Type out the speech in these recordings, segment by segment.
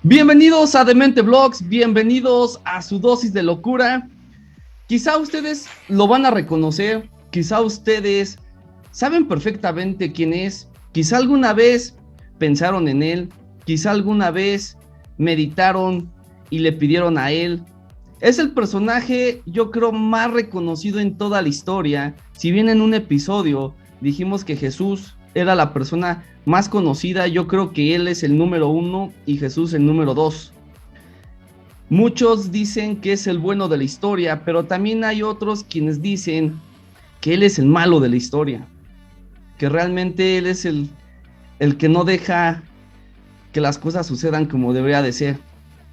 Bienvenidos a Demente Vlogs, bienvenidos a su dosis de locura. Quizá ustedes lo van a reconocer, quizá ustedes saben perfectamente quién es, quizá alguna vez pensaron en él, quizá alguna vez meditaron y le pidieron a él. Es el personaje, yo creo, más reconocido en toda la historia. Si bien en un episodio dijimos que Jesús era la persona más conocida, yo creo que él es el número 1 y Jesús el número 2. Muchos dicen que es el bueno de la historia, pero también hay otros quienes dicen que él es el malo de la historia, que realmente él es el que no deja que las cosas sucedan como debería de ser.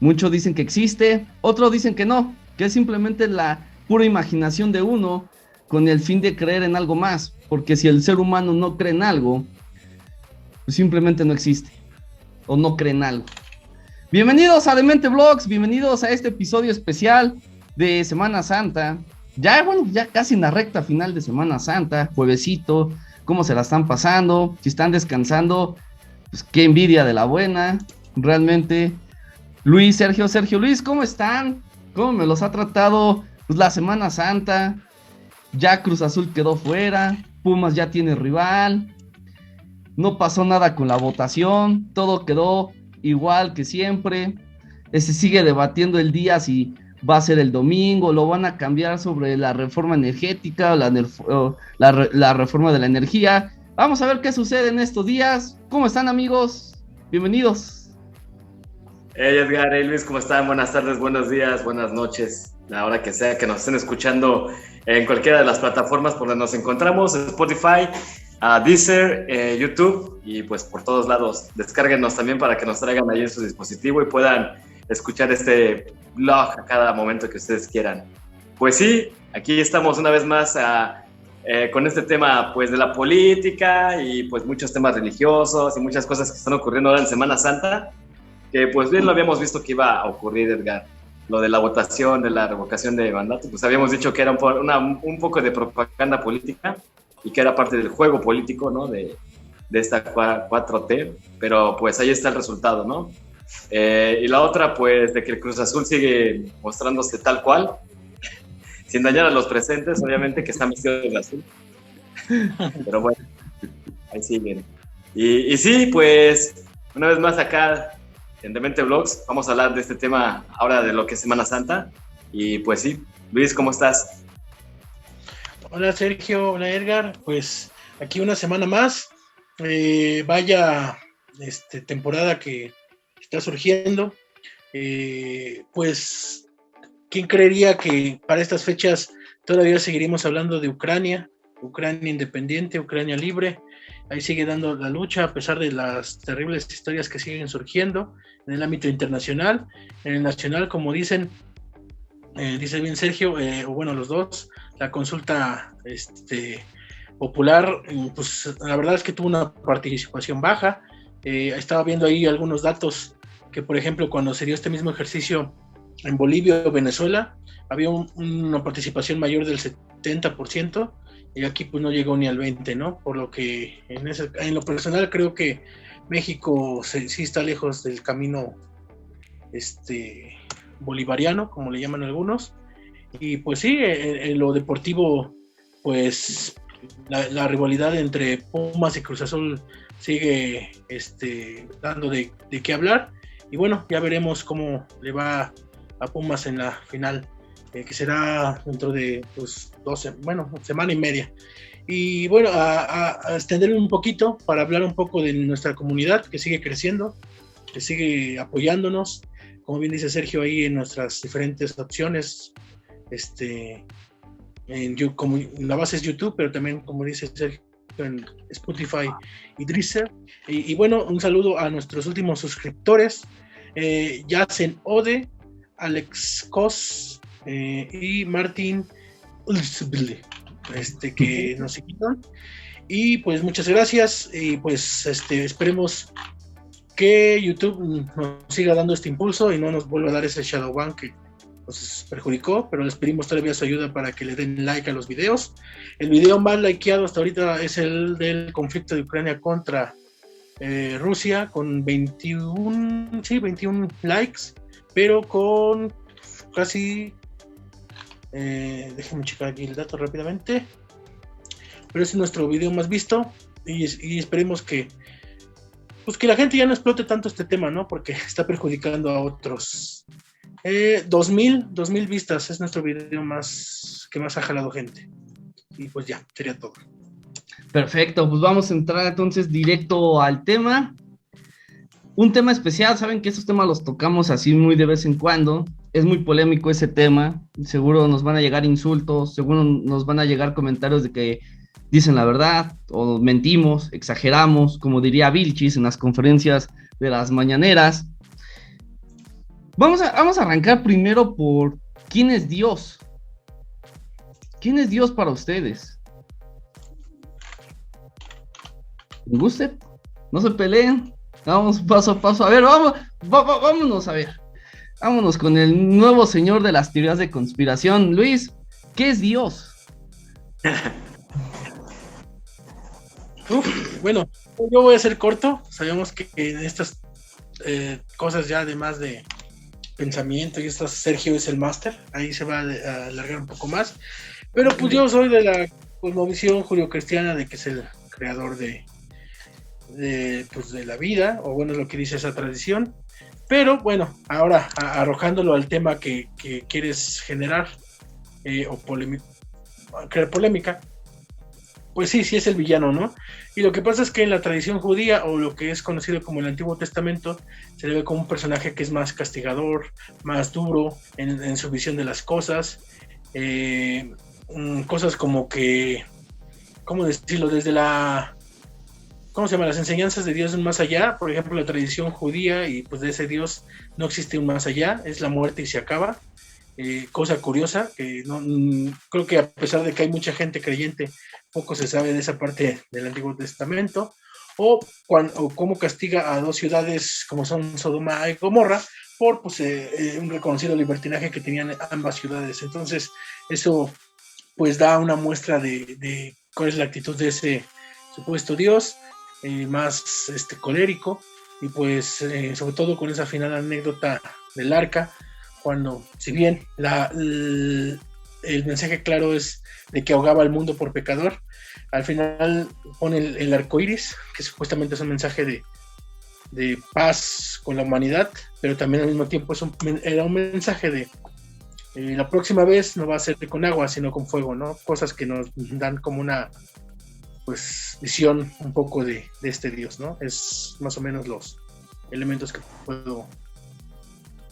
Muchos dicen que existe, otros dicen que no, que es simplemente la pura imaginación de uno con el fin de creer en algo más, porque si el ser humano no cree en algo, pues simplemente no existe o no cree en algo. Bienvenidos a Demente Vlogs, bienvenidos a este episodio especial de Semana Santa. Ya casi en la recta final de Semana Santa, juevesito, cómo se la están pasando, si están descansando, pues qué envidia de la buena, realmente. Luis, Sergio, Luis, ¿cómo están? ¿Cómo me los ha tratado pues, la Semana Santa? Ya Cruz Azul quedó fuera, Pumas ya tiene rival, no pasó nada con la votación, todo quedó igual que siempre. Se sigue debatiendo el día si va a ser el domingo, lo van a cambiar sobre la reforma energética, la reforma de la energía. Vamos a ver qué sucede en estos días. ¿Cómo están, amigos? Bienvenidos. Hey Edgar, hey Luis, ¿cómo están? Buenas tardes, buenos días, buenas noches. La hora que sea que nos estén escuchando en cualquiera de las plataformas por donde nos encontramos, Spotify, Deezer, YouTube y pues por todos lados. Descárguenos también para que nos traigan ahí en su dispositivo y puedan escuchar este vlog a cada momento que ustedes quieran. Pues sí, aquí estamos una vez más con este tema pues de la política y pues muchos temas religiosos y muchas cosas que están ocurriendo ahora en Semana Santa, que pues bien lo habíamos visto que iba a ocurrir, Edgar. Lo de la votación, de la revocación de mandato, pues habíamos dicho que era un poco de propaganda política y que era parte del juego político, ¿no? De esta 4T, pero pues ahí está el resultado, ¿no? Y la otra, pues, de que el Cruz Azul sigue mostrándose tal cual, sin dañar a los presentes, obviamente, que están vestidos de azul. Pero bueno, ahí siguen. Y sí, pues, una vez más acá en Demente Vlogs vamos a hablar de este tema ahora de lo que es Semana Santa. Y pues sí, Luis, ¿cómo estás? Hola Sergio, hola Edgar, pues aquí una semana más, vaya temporada que está surgiendo, pues ¿quién creería que para estas fechas todavía seguiremos hablando de Ucrania independiente, Ucrania libre? Ahí sigue dando la lucha a pesar de las terribles historias que siguen surgiendo en el ámbito internacional. En el nacional, como dice bien Sergio, o bueno, los dos, la consulta popular, pues la verdad es que tuvo una participación baja. Estaba viendo ahí algunos datos que, por ejemplo, cuando se dio este mismo ejercicio en Bolivia o Venezuela, había una participación mayor del 70%, y aquí pues no llegó ni al 20%, ¿no? Por lo que en lo personal creo que México sí está lejos del camino bolivariano, como le llaman algunos. Y pues sí, en lo deportivo, pues la rivalidad entre Pumas y Cruz Azul sigue dando de qué hablar. Y bueno, ya veremos cómo le va a Pumas en la final, que será dentro de pues, semana y media. Y bueno, a extenderme un poquito para hablar un poco de nuestra comunidad que sigue creciendo, que sigue apoyándonos, como bien dice Sergio, ahí en nuestras diferentes opciones, como la base es YouTube, pero también, como dice Sergio, en Spotify y Deezer. Y bueno, un saludo a nuestros últimos suscriptores, Yacen Ode, Alex Cos y Martín Ulsble, que nos siguieron. Y pues muchas gracias, y pues esperemos que YouTube nos siga dando este impulso y no nos vuelva a dar ese Shadowban que nos perjudicó, pero les pedimos todavía su ayuda para que le den like a los videos. El video más likeado hasta ahorita es el del conflicto de Ucrania contra Rusia con 21 likes, pero con casi, déjenme checar aquí el dato rápidamente, pero es nuestro video más visto y esperemos que que la gente ya no explote tanto este tema, ¿no? Porque está perjudicando a otros. 2000 vistas es nuestro video que más ha jalado gente. Y pues ya, sería todo. Perfecto, pues vamos a entrar entonces directo al tema. Un tema especial, saben que esos temas los tocamos así muy de vez en cuando. Es muy polémico ese tema. Seguro nos van a llegar insultos, seguro nos van a llegar comentarios de que dicen la verdad o mentimos, exageramos, como diría Vilchis en las conferencias de las mañaneras. Vamos a arrancar primero por ¿quién es Dios? ¿Quién es Dios para ustedes? ¿Les guste? No se peleen. Vamos paso a paso. A ver, vámonos a ver. Vámonos con el nuevo señor de las teorías de conspiración. Luis, ¿qué es Dios? Bueno, yo voy a ser corto. Sabemos que en estas cosas ya además de pensamiento y estas, Sergio es el máster. Ahí se va a alargar un poco más. Pero pues yo soy de la cosmovisión judio-cristiana de que es el creador de la vida, o bueno, lo que dice esa tradición. Pero bueno, ahora arrojándolo al tema que quieres generar o crear polémica, pues sí es el villano, ¿no? Y lo que pasa es que en la tradición judía, o lo que es conocido como el Antiguo Testamento, se le ve como un personaje que es más castigador, más duro en su visión de las cosas, cosas como que, ¿cómo decirlo? Desde las enseñanzas de Dios más allá, por ejemplo, la tradición judía, y pues de ese Dios no existe un más allá, es la muerte y se acaba. Cosa curiosa, que no, creo que a pesar de que hay mucha gente creyente, poco se sabe de esa parte del Antiguo Testamento, o cómo castiga a dos ciudades como son Sodoma y Gomorra, por un reconocido libertinaje que tenían ambas ciudades. Entonces, eso pues da una muestra de cuál es la actitud de ese supuesto Dios, más colérico, y pues sobre todo con esa final anécdota del arca, cuando, si bien el mensaje claro es de que ahogaba al mundo por pecador, al final pone el arco iris, que supuestamente es un mensaje de paz con la humanidad, pero también al mismo tiempo era un mensaje de la próxima vez no va a ser con agua, sino con fuego, ¿no? Cosas que nos dan como una visión un poco de este Dios, ¿no? Es más o menos los elementos que puedo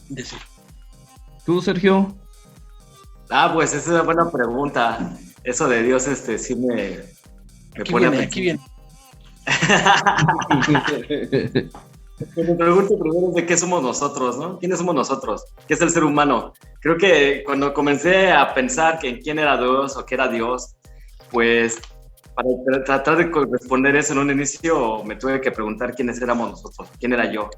decir. ¿Tú, Sergio? Pues esa es una buena pregunta. Eso de Dios, sí me pone aquí viene. Me pregunto primero de qué somos nosotros, ¿no? ¿Quiénes somos nosotros? ¿Qué es el ser humano? Creo que cuando comencé a pensar que quién era Dios o qué era Dios, pues para tratar de responder eso en un inicio me tuve que preguntar quiénes éramos nosotros, quién era yo.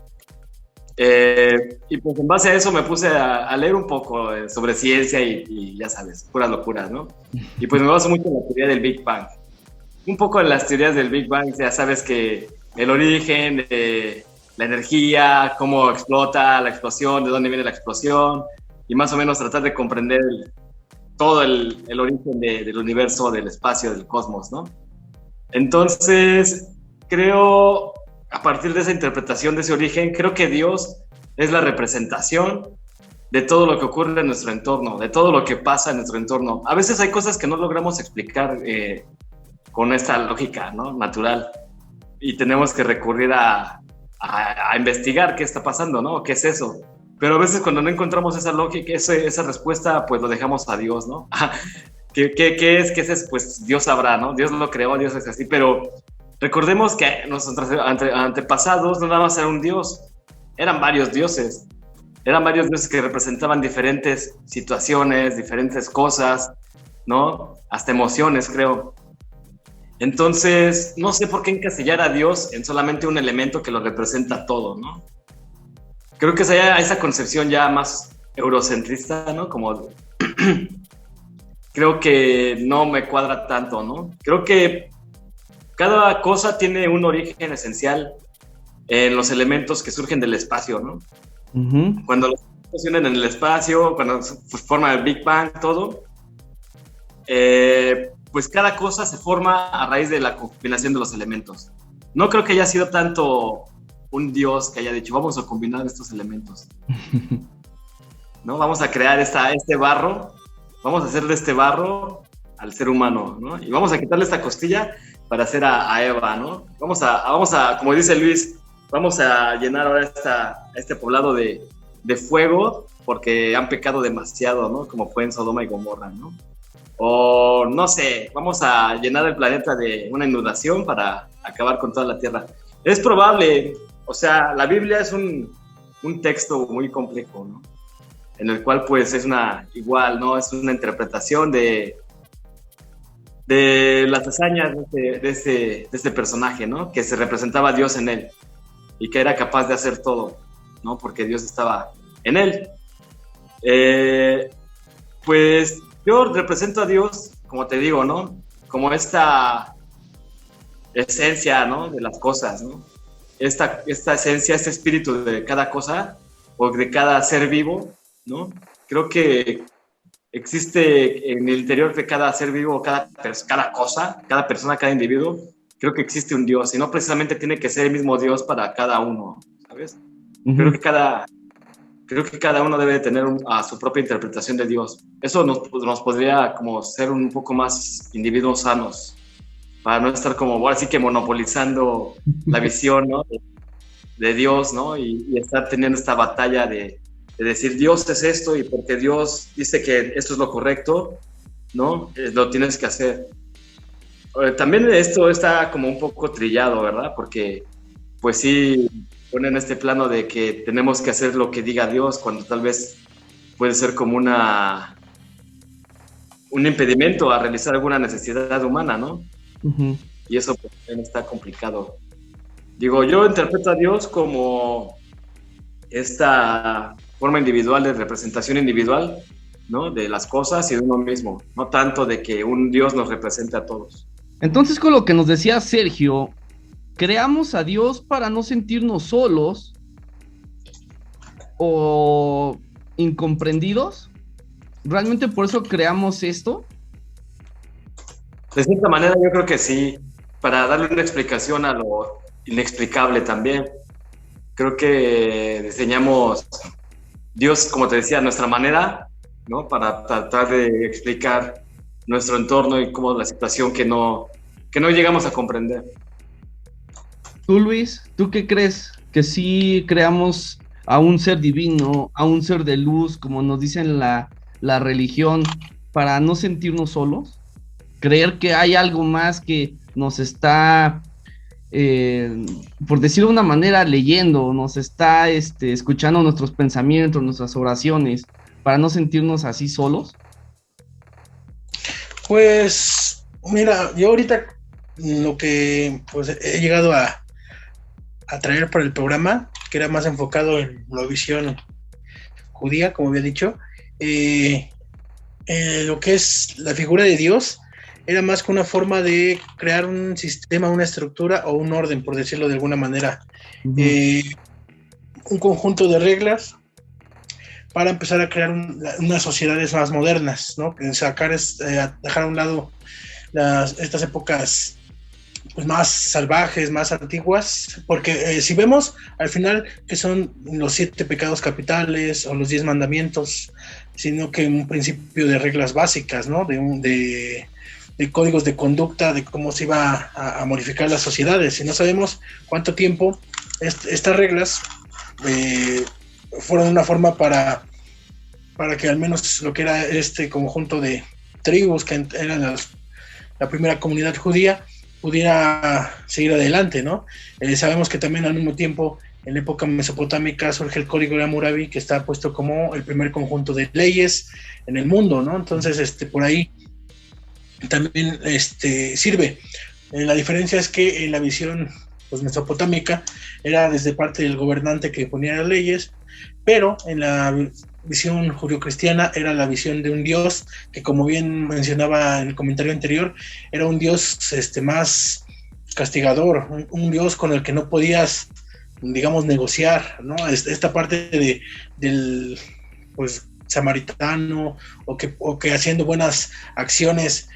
Y pues en base a eso me puse a leer un poco sobre ciencia y ya sabes, puras locuras, ¿no? Y pues me baso mucho en la teoría del Big Bang. Un poco en las teorías del Big Bang, ya sabes que el origen, la energía, cómo explota la explosión, de dónde viene la explosión, y más o menos tratar de comprender todo el origen del universo, del espacio, del cosmos, ¿no? Entonces, creo, a partir de esa interpretación de ese origen, creo que Dios es la representación de todo lo que ocurre en nuestro entorno, de todo lo que pasa en nuestro entorno. A veces hay cosas que no logramos explicar con esta lógica, ¿no? Natural, y tenemos que recurrir a investigar qué está pasando, ¿no? ¿Qué es eso? Pero a veces cuando no encontramos esa lógica, esa respuesta, pues lo dejamos a Dios, ¿no? ¿Qué es? ¿Qué es? Pues Dios sabrá, ¿no? Dios lo creó, Dios es así, pero recordemos que nuestros antepasados no nada más era un Dios, eran varios dioses que representaban diferentes situaciones, diferentes cosas, ¿no? Hasta emociones, creo. Entonces, no sé por qué encasillar a Dios en solamente un elemento que lo representa todo, ¿no? Creo que esa concepción ya más eurocentrista, ¿no? Como creo que no me cuadra tanto, ¿no? Creo que cada cosa tiene un origen esencial en los elementos que surgen del espacio, ¿no? Uh-huh. Cuando los elementos se unen en el espacio, cuando forma el Big Bang, todo, pues cada cosa se forma a raíz de la combinación de los elementos. No creo que haya sido tanto un Dios que haya dicho, vamos a combinar estos elementos, ¿no? Vamos a crear este barro, vamos a hacer de este barro al ser humano, ¿no? Y vamos a quitarle esta costilla para hacer a Eva, ¿no? Vamos a, como dice Luis, vamos a llenar ahora este poblado de fuego porque han pecado demasiado, ¿no? Como fue en Sodoma y Gomorra, ¿no? O, no sé, vamos a llenar el planeta de una inundación para acabar con toda la tierra. Es probable, o sea, la Biblia es un texto muy complejo, ¿no? En el cual, pues, es igual, ¿no? Es una interpretación de las hazañas de este personaje, ¿no? Que se representaba a Dios en él y que era capaz de hacer todo, ¿no? Porque Dios estaba en él. Pues yo represento a Dios, como te digo, ¿no? Como esta esencia, ¿no? De las cosas, ¿no? Esta esencia, este espíritu de cada cosa o de cada ser vivo, ¿no? Creo que existe en el interior de cada ser vivo, cada cosa, cada persona, cada individuo, creo que existe un Dios, y no precisamente tiene que ser el mismo Dios para cada uno, ¿sabes? Uh-huh. Creo que cada uno debe tener a su propia interpretación de Dios. Eso nos podría como ser un poco más individuos sanos, para no estar como, ahora sí que monopolizando la visión, ¿no? de Dios, ¿no? Y estar teniendo esta batalla de decir, Dios es esto, y porque Dios dice que esto es lo correcto, ¿no? Lo tienes que hacer. También esto está como un poco trillado, ¿verdad? Porque, pues sí, ponen este plano de que tenemos que hacer lo que diga Dios, cuando tal vez puede ser como un impedimento a realizar alguna necesidad humana, ¿no? Uh-huh. Y eso pues, también está complicado. Digo, yo interpreto a Dios como esta forma individual de representación individual, ¿no? De las cosas y de uno mismo, no tanto de que un Dios nos represente a todos. Entonces, con lo que nos decía Sergio, creamos a Dios para no sentirnos solos o incomprendidos. ¿Realmente por eso creamos esto? De cierta manera yo creo que sí, para darle una explicación a lo inexplicable también. Creo que diseñamos Dios, como te decía, a nuestra manera, ¿no? Para tratar de explicar nuestro entorno y cómo la situación que no llegamos a comprender. Tú, Luis, ¿tú qué crees? ¿Que sí creamos a un ser divino, a un ser de luz, como nos dicen la religión, para no sentirnos solos? ¿Creer que hay algo más que nos está, por decirlo de una manera, leyendo, nos está escuchando nuestros pensamientos, nuestras oraciones, para no sentirnos así solos? Pues, mira, yo ahorita lo que pues he llegado a traer para el programa, que era más enfocado en la visión judía, como había dicho, lo que es la figura de Dios, era más que una forma de crear un sistema, una estructura o un orden, por decirlo de alguna manera. Uh-huh. Un conjunto de reglas para empezar a crear unas sociedades más modernas, ¿no? Dejar a un lado estas épocas pues más salvajes, más antiguas, porque si vemos al final que son los 7 pecados capitales o los 10 mandamientos, sino que un principio de reglas básicas, ¿no? De códigos de conducta, de cómo se iba a modificar las sociedades. Y no sabemos cuánto tiempo estas reglas fueron una forma para que al menos lo que era este conjunto de tribus que eran la primera comunidad judía pudiera seguir adelante, ¿no? Sabemos que también al mismo tiempo en la época mesopotámica surge el Código de Hammurabi, que está puesto como el primer conjunto de leyes en el mundo, ¿no? Entonces, por ahí también sirve. La diferencia es que en la visión pues, mesopotámica era desde parte del gobernante que ponía las leyes, pero en la visión judio-cristiana era la visión de un Dios que, como bien mencionaba en el comentario anterior, era un Dios más castigador, un Dios con el que no podías digamos, negociar, ¿no? Esta parte del, pues, samaritano, o que haciendo buenas acciones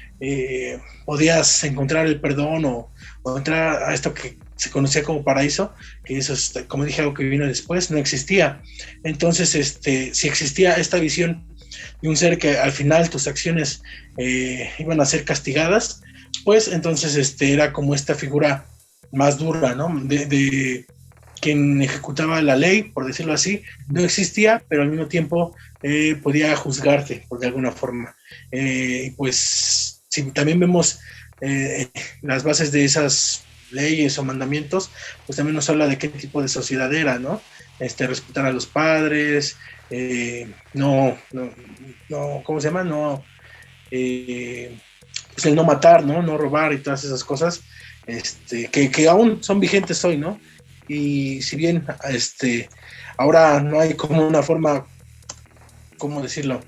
podías encontrar el perdón o entrar a esto que se conocía como paraíso, que eso es, como dije, algo que vino después, no existía. Entonces, si existía esta visión de un ser que al final tus acciones iban a ser castigadas, pues entonces era como esta figura más dura, ¿no? De quien ejecutaba la ley, por decirlo así, no existía, pero al mismo tiempo podía juzgarte de alguna forma. Pues si también vemos las bases de esas leyes o mandamientos, pues también nos habla de qué tipo de sociedad era, ¿no? Respetar a los padres, no, ¿cómo se llama? No, pues el no matar, ¿no? No robar y todas esas cosas, que aún son vigentes hoy, ¿no? Y si bien, ahora no hay como una forma, ¿cómo decirlo?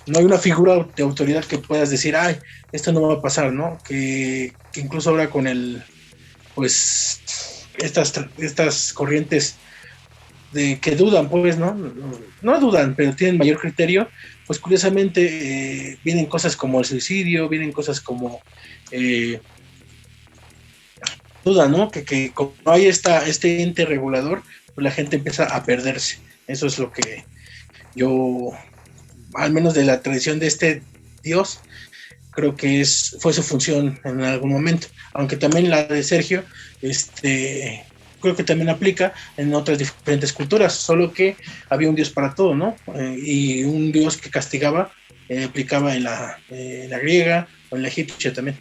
No hay una figura de autoridad que puedas decir, ay, esto no va a pasar, ¿no? Que incluso ahora con pues, estas corrientes que dudan, pues, ¿no? No dudan, pero tienen mayor criterio, pues curiosamente vienen cosas como el suicidio, vienen cosas como duda, ¿no? Que como no hay este ente regulador, pues la gente empieza a perderse. Eso es lo que yo, al menos de la tradición de este Dios, creo que fue su función en algún momento. Aunque también la de Sergio, creo que también aplica en otras diferentes culturas, solo que había un Dios para todo, ¿no? Y un Dios que castigaba, aplicaba en la griega o en la egipcia también.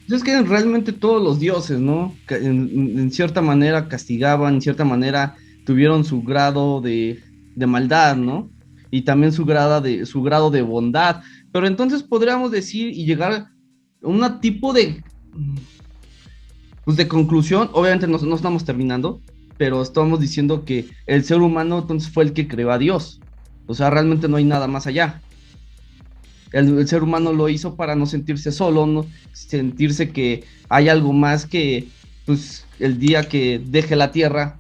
Es que realmente todos los dioses, ¿no? En cierta manera castigaban, en cierta manera tuvieron su grado de maldad, ¿no? Y también su grado de bondad. Pero entonces podríamos decir y llegar a un tipo de, pues de conclusión. Obviamente no estamos terminando, pero estamos diciendo que el ser humano entonces fue el que creó a Dios. O sea, realmente no hay nada más allá. El ser humano lo hizo para no sentirse solo, no sentirse que hay algo más que, pues, el día que deje la tierra,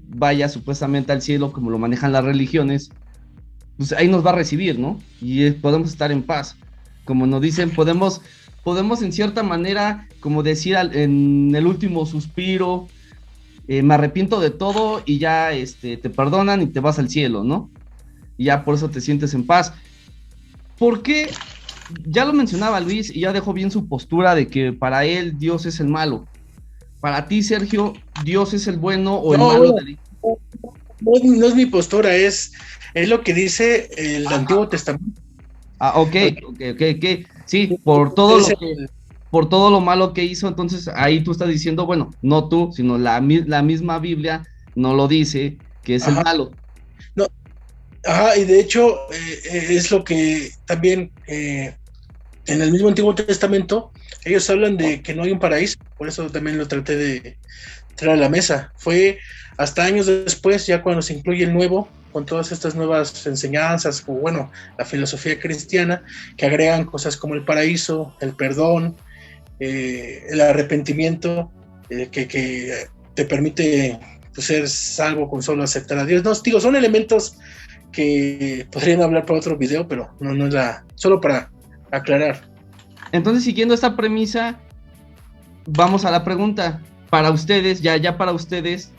vaya supuestamente al cielo, como lo manejan las religiones, pues ahí nos va a recibir, ¿no? Y podemos estar en paz. Como nos dicen, podemos en cierta manera, como decir en el último suspiro, me arrepiento de todo y ya te perdonan y te vas al cielo, ¿no? Y ya por eso te sientes en paz. ¿Por qué? Ya lo mencionaba Luis y ya dejó bien su postura de que para él Dios es el malo. Para ti, Sergio, ¿Dios es el bueno o el malo? No es mi postura, es lo que dice el Antiguo Testamento. Ok. Sí, por todo lo malo que hizo, entonces ahí tú estás diciendo, bueno, no tú, sino la misma Biblia no lo dice, que es el malo. No. Ajá, y de hecho es lo que también en el mismo Antiguo Testamento ellos hablan de que no hay un paraíso, por eso también lo traté de traer a la mesa. Fue hasta años después, ya cuando se incluye el Nuevo, con todas estas nuevas enseñanzas, o bueno, la filosofía cristiana, que agregan cosas como el paraíso, el perdón, el arrepentimiento, que te permite pues, ser salvo con solo aceptar a Dios. No, digo, son elementos que podrían hablar para otro video, pero no es solo para aclarar. Entonces, siguiendo esta premisa, vamos a la pregunta. Para ustedes, ya para ustedes,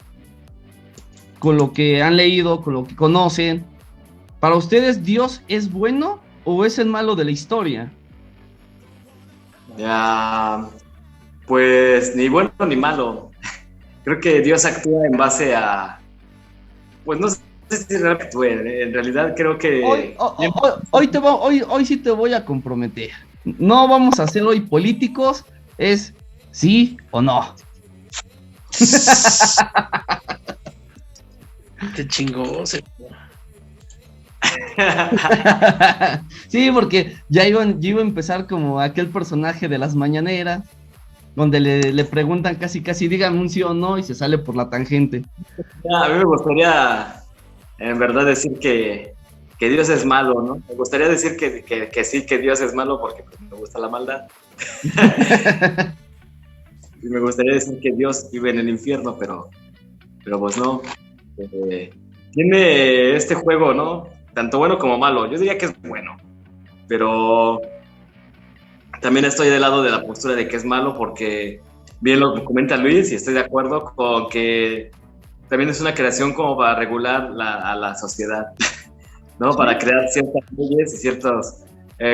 con lo que han leído, con lo que conocen, ¿para ustedes Dios es bueno o es el malo de la historia? Pues ni bueno ni malo. Creo que Dios actúa en base a, pues no sé si actúe, en realidad creo que... Hoy sí te voy a comprometer. No vamos a ser hoy políticos, es sí o no. Te chingó. Sí, porque ya iba a empezar como aquel personaje de las mañaneras, donde le preguntan casi, dígame un sí o no, y se sale por la tangente. A mí me gustaría, en verdad, decir que Dios es malo, ¿no? Me gustaría decir que sí, que Dios es malo, porque me gusta la maldad. Y me gustaría decir que Dios vive en el infierno, pero pero pues no. Tiene este juego, ¿no? Tanto bueno como malo. Yo diría que es bueno, pero también estoy del lado de la postura de que es malo porque bien lo comenta Luis y estoy de acuerdo con que también es una creación como para regular a la sociedad, ¿no? Sí. Para crear ciertas leyes y ciertos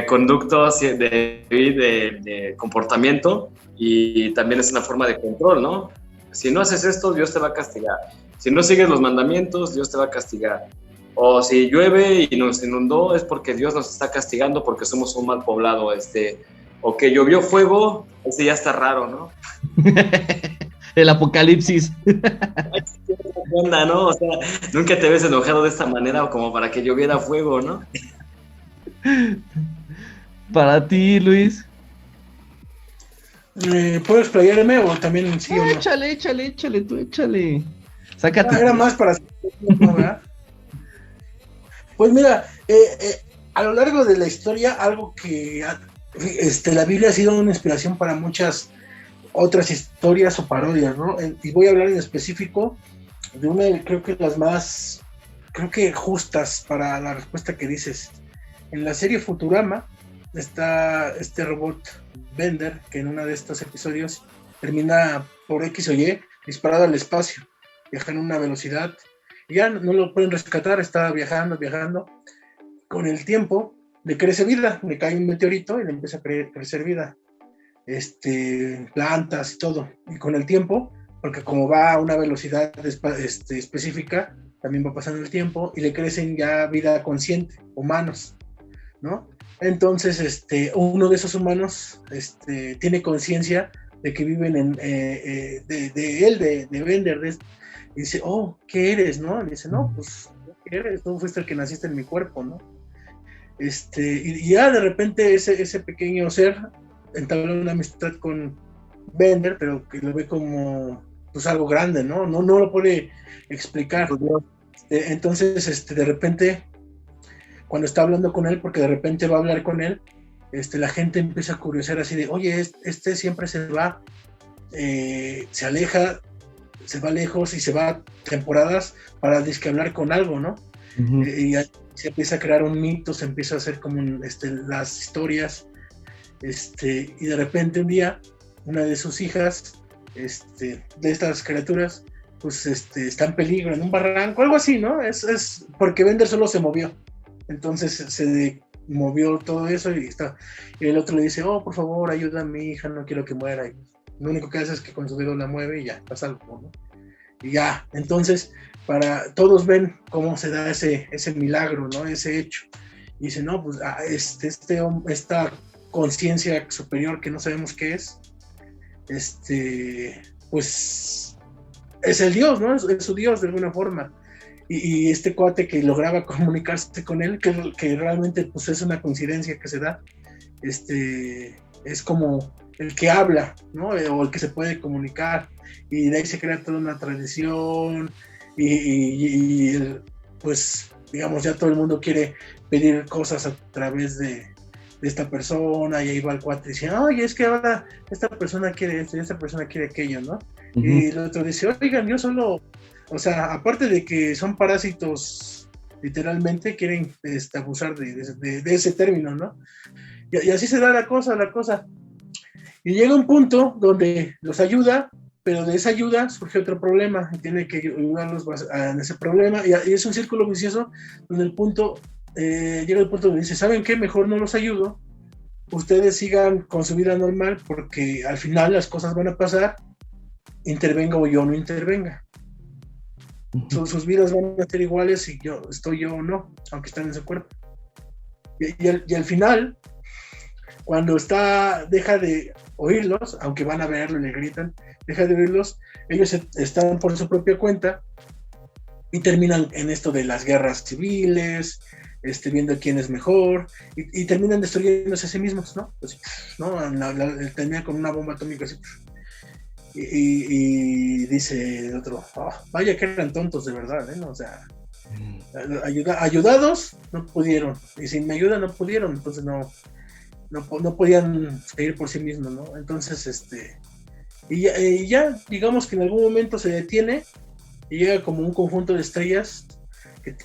conductos de comportamiento, y también es una forma de control, ¿no? Si no haces esto, Dios te va a castigar. Si no sigues los mandamientos, Dios te va a castigar. O si llueve y nos inundó, es porque Dios nos está castigando porque somos un mal poblado. O que llovió fuego, ese ya está raro, ¿no? El apocalipsis. ¿Qué onda, no? O sea, nunca te ves enojado de esta manera como para que lloviera fuego, ¿no? Para ti, Luis. ¿Puedo explayarme o también sí o no? Échale, tú échale. Sácate. Era más para... ¿verdad? Pues mira, a lo largo de la historia, algo que la Biblia ha sido una inspiración para muchas otras historias o parodias, ¿no? Y voy a hablar en específico de una, creo que las más, justas para la respuesta que dices. En la serie Futurama está este robot Bender, que en uno de estos episodios termina por X o Y disparado al espacio, viaja en una velocidad y ya no lo pueden rescatar, está viajando. Con el tiempo le crece vida, le cae un meteorito y le empieza a crecer vida, plantas y todo, y con el tiempo, porque como va a una velocidad específica, también va pasando el tiempo y le crecen ya vida consciente, humanos, ¿no? Entonces, uno de esos humanos tiene conciencia de que viven de Bender, y dice, oh, ¿qué eres, no? Y dice, no, pues, ¿qué eres? Tú fuiste el que naciste en mi cuerpo, ¿no? Y ya de repente ese pequeño ser entabla una amistad con Bender, pero que lo ve como pues algo grande, ¿no? No lo puede explicar. Entonces, de repente, cuando está hablando con él, porque de repente va a hablar con él, la gente empieza a curiosear así de, oye, siempre se va, se aleja, se va lejos y se va temporadas para hablar con algo, ¿no? Uh-huh. Y se empieza a crear un mito, se empieza a hacer como las historias, y de repente un día una de sus hijas, de estas criaturas, pues está en peligro, en un barranco, algo así, ¿no? Es porque Bender solo se movió, entonces se movió todo eso y el otro le dice, oh, por favor, ayuda a mi hija, no quiero que muera, y lo único que hace es que con su dedo la mueve y ya, pasa algo, ¿no? Y ya, entonces, todos ven cómo se da ese milagro, ¿no? Ese hecho. Y dicen, no, pues esta conciencia superior que no sabemos qué es, pues es el Dios, ¿no? Es su Dios de alguna forma. Y este cuate que lograba comunicarse con él, que realmente pues es una coincidencia que se da, es como el que habla, ¿no? O el que se puede comunicar, y de ahí se crea toda una tradición, y pues digamos ya todo el mundo quiere pedir cosas a través de esta persona, y ahí va el cuate y dice, oye, es que ahora esta persona quiere esto y esta persona quiere aquello, ¿no? Uh-huh. Y el otro dice, oigan, yo solo, o sea, aparte de que son parásitos, literalmente quieren abusar de ese término, ¿no? Y así se da la cosa. Y llega un punto donde los ayuda, pero de esa ayuda surge otro problema y tiene que ayudarlos en ese problema, y es un círculo vicioso donde llega el punto donde dice, ¿saben qué? Mejor no los ayudo, ustedes sigan con su vida normal porque al final las cosas van a pasar, intervenga o yo no intervenga. Sus vidas van a ser iguales si estoy yo o no, aunque están en su cuerpo. Y al final, cuando deja de oírlos, aunque van a verlo y le gritan, deja de oírlos, ellos están por su propia cuenta y terminan en esto de las guerras civiles, viendo quién es mejor, y terminan destruyéndose a sí mismos, ¿no? Pues, ¿no? Terminan con una bomba atómica así. Y dice el otro, vaya que eran tontos de verdad, ¿no? O sea, ayudados no pudieron, y sin mi ayuda no pudieron, entonces no podían seguir por sí mismos, ¿no? Entonces, y ya digamos que en algún momento se detiene y llega como un conjunto de estrellas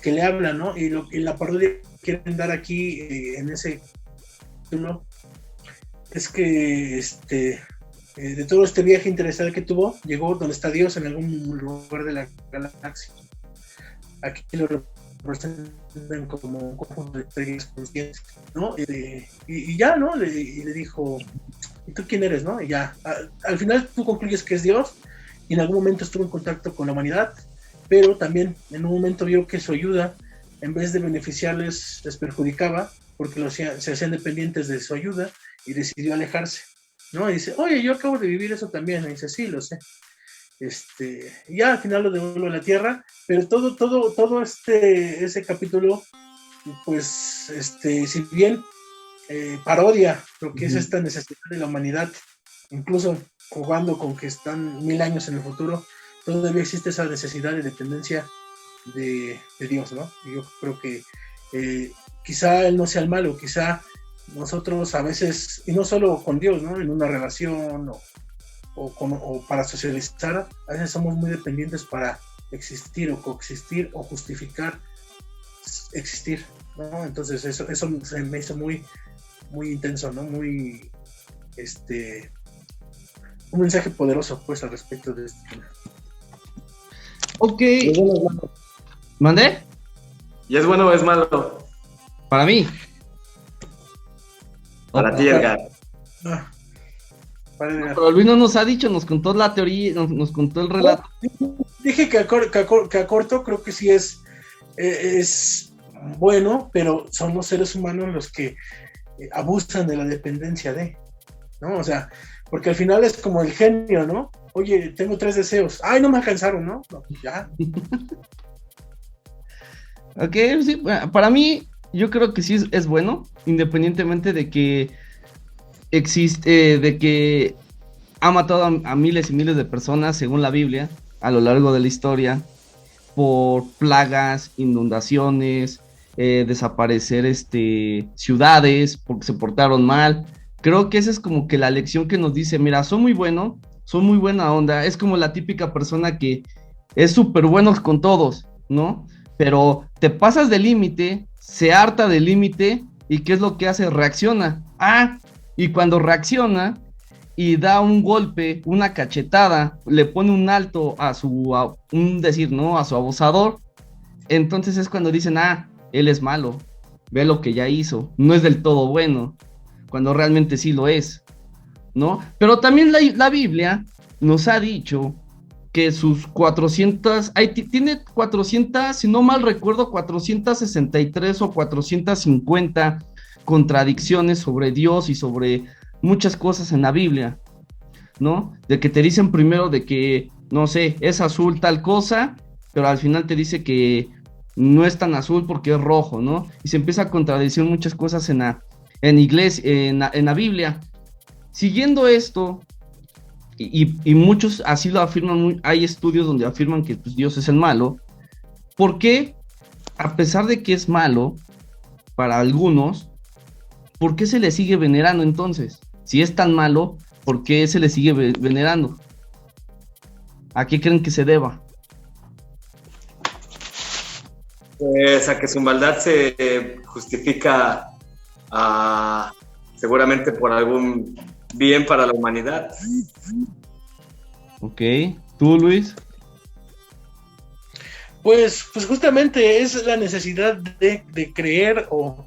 que le hablan, ¿no? Y la parodia que quieren dar aquí en ese título es que de todo este viaje interesante que tuvo, llegó donde está Dios en algún lugar de la galaxia. Aquí lo representan como un conjunto de estrellas conscientes, ¿no? Y ya, ¿no? Y le dijo, ¿y tú quién eres, no? Y ya, al final tú concluyes que es Dios, y en algún momento estuvo en contacto con la humanidad, pero también en un momento vio que su ayuda, en vez de beneficiarles, les perjudicaba, porque se hacían dependientes de su ayuda, y decidió alejarse, ¿no? Y dice, oye, yo acabo de vivir eso también. Y dice, sí, lo sé. Y ya al final lo devuelvo a la tierra, pero todo ese capítulo, pues, si bien parodia lo que es esta necesidad de la humanidad, incluso jugando con que están 1000 años en el futuro, todavía existe esa necesidad de dependencia de Dios, ¿no? Y yo creo que quizá Él no sea el malo, quizá nosotros a veces, y no solo con Dios, ¿no? En una relación o para socializar, a veces somos muy dependientes para existir o coexistir o justificar existir, ¿no? Entonces eso se me hizo muy, muy intenso, ¿no? Muy, un mensaje poderoso, pues, al respecto de este tema. Ok. ¿Mandé? ¿Y es bueno o es malo? Para mí. Para ti, Edgar. Pero Luis no nos ha dicho, nos contó la teoría, nos contó el relato. Dije que a corto creo que sí es bueno, pero son los seres humanos los que abusan de la dependencia ¿no? O sea, porque al final es como el genio, ¿no? Oye, tengo 3 deseos. Ay, no me alcanzaron, ¿no? No, ya. Ok, sí, para mí, yo creo que sí es bueno, independientemente de que existe, de que ha matado a miles y miles de personas, según la Biblia, a lo largo de la historia, por plagas, inundaciones, desaparecer ciudades, porque se portaron mal. Creo que esa es como que la lección que nos dice, mira, son muy buena onda, es como la típica persona que es súper bueno con todos, ¿no? Pero te pasas del límite, se harta del límite, ¿y qué es lo que hace? Reacciona. Y cuando reacciona y da un golpe, una cachetada, le pone un alto a su abusador, entonces es cuando dicen, él es malo, ve lo que ya hizo, no es del todo bueno, cuando realmente sí lo es, ¿no? Pero también la Biblia nos ha dicho que sus 400, tiene 400, si no mal recuerdo, 463 o 450 contradicciones sobre Dios y sobre muchas cosas en la Biblia, ¿no? De que te dicen primero de que, no sé, es azul tal cosa, pero al final te dice que no es tan azul porque es rojo, ¿no? Y se empieza a contradecir muchas cosas en la Biblia. Siguiendo esto, y muchos así lo afirman, hay estudios donde afirman que pues, Dios es el malo. ¿Por qué? A pesar de que es malo para algunos, ¿por qué se le sigue venerando entonces? Si es tan malo, ¿por qué se le sigue venerando? ¿A qué creen que se deba? Pues a que su maldad se justifica seguramente por algún bien para la humanidad. Ok, ¿tú, Luis? Pues justamente es la necesidad de creer o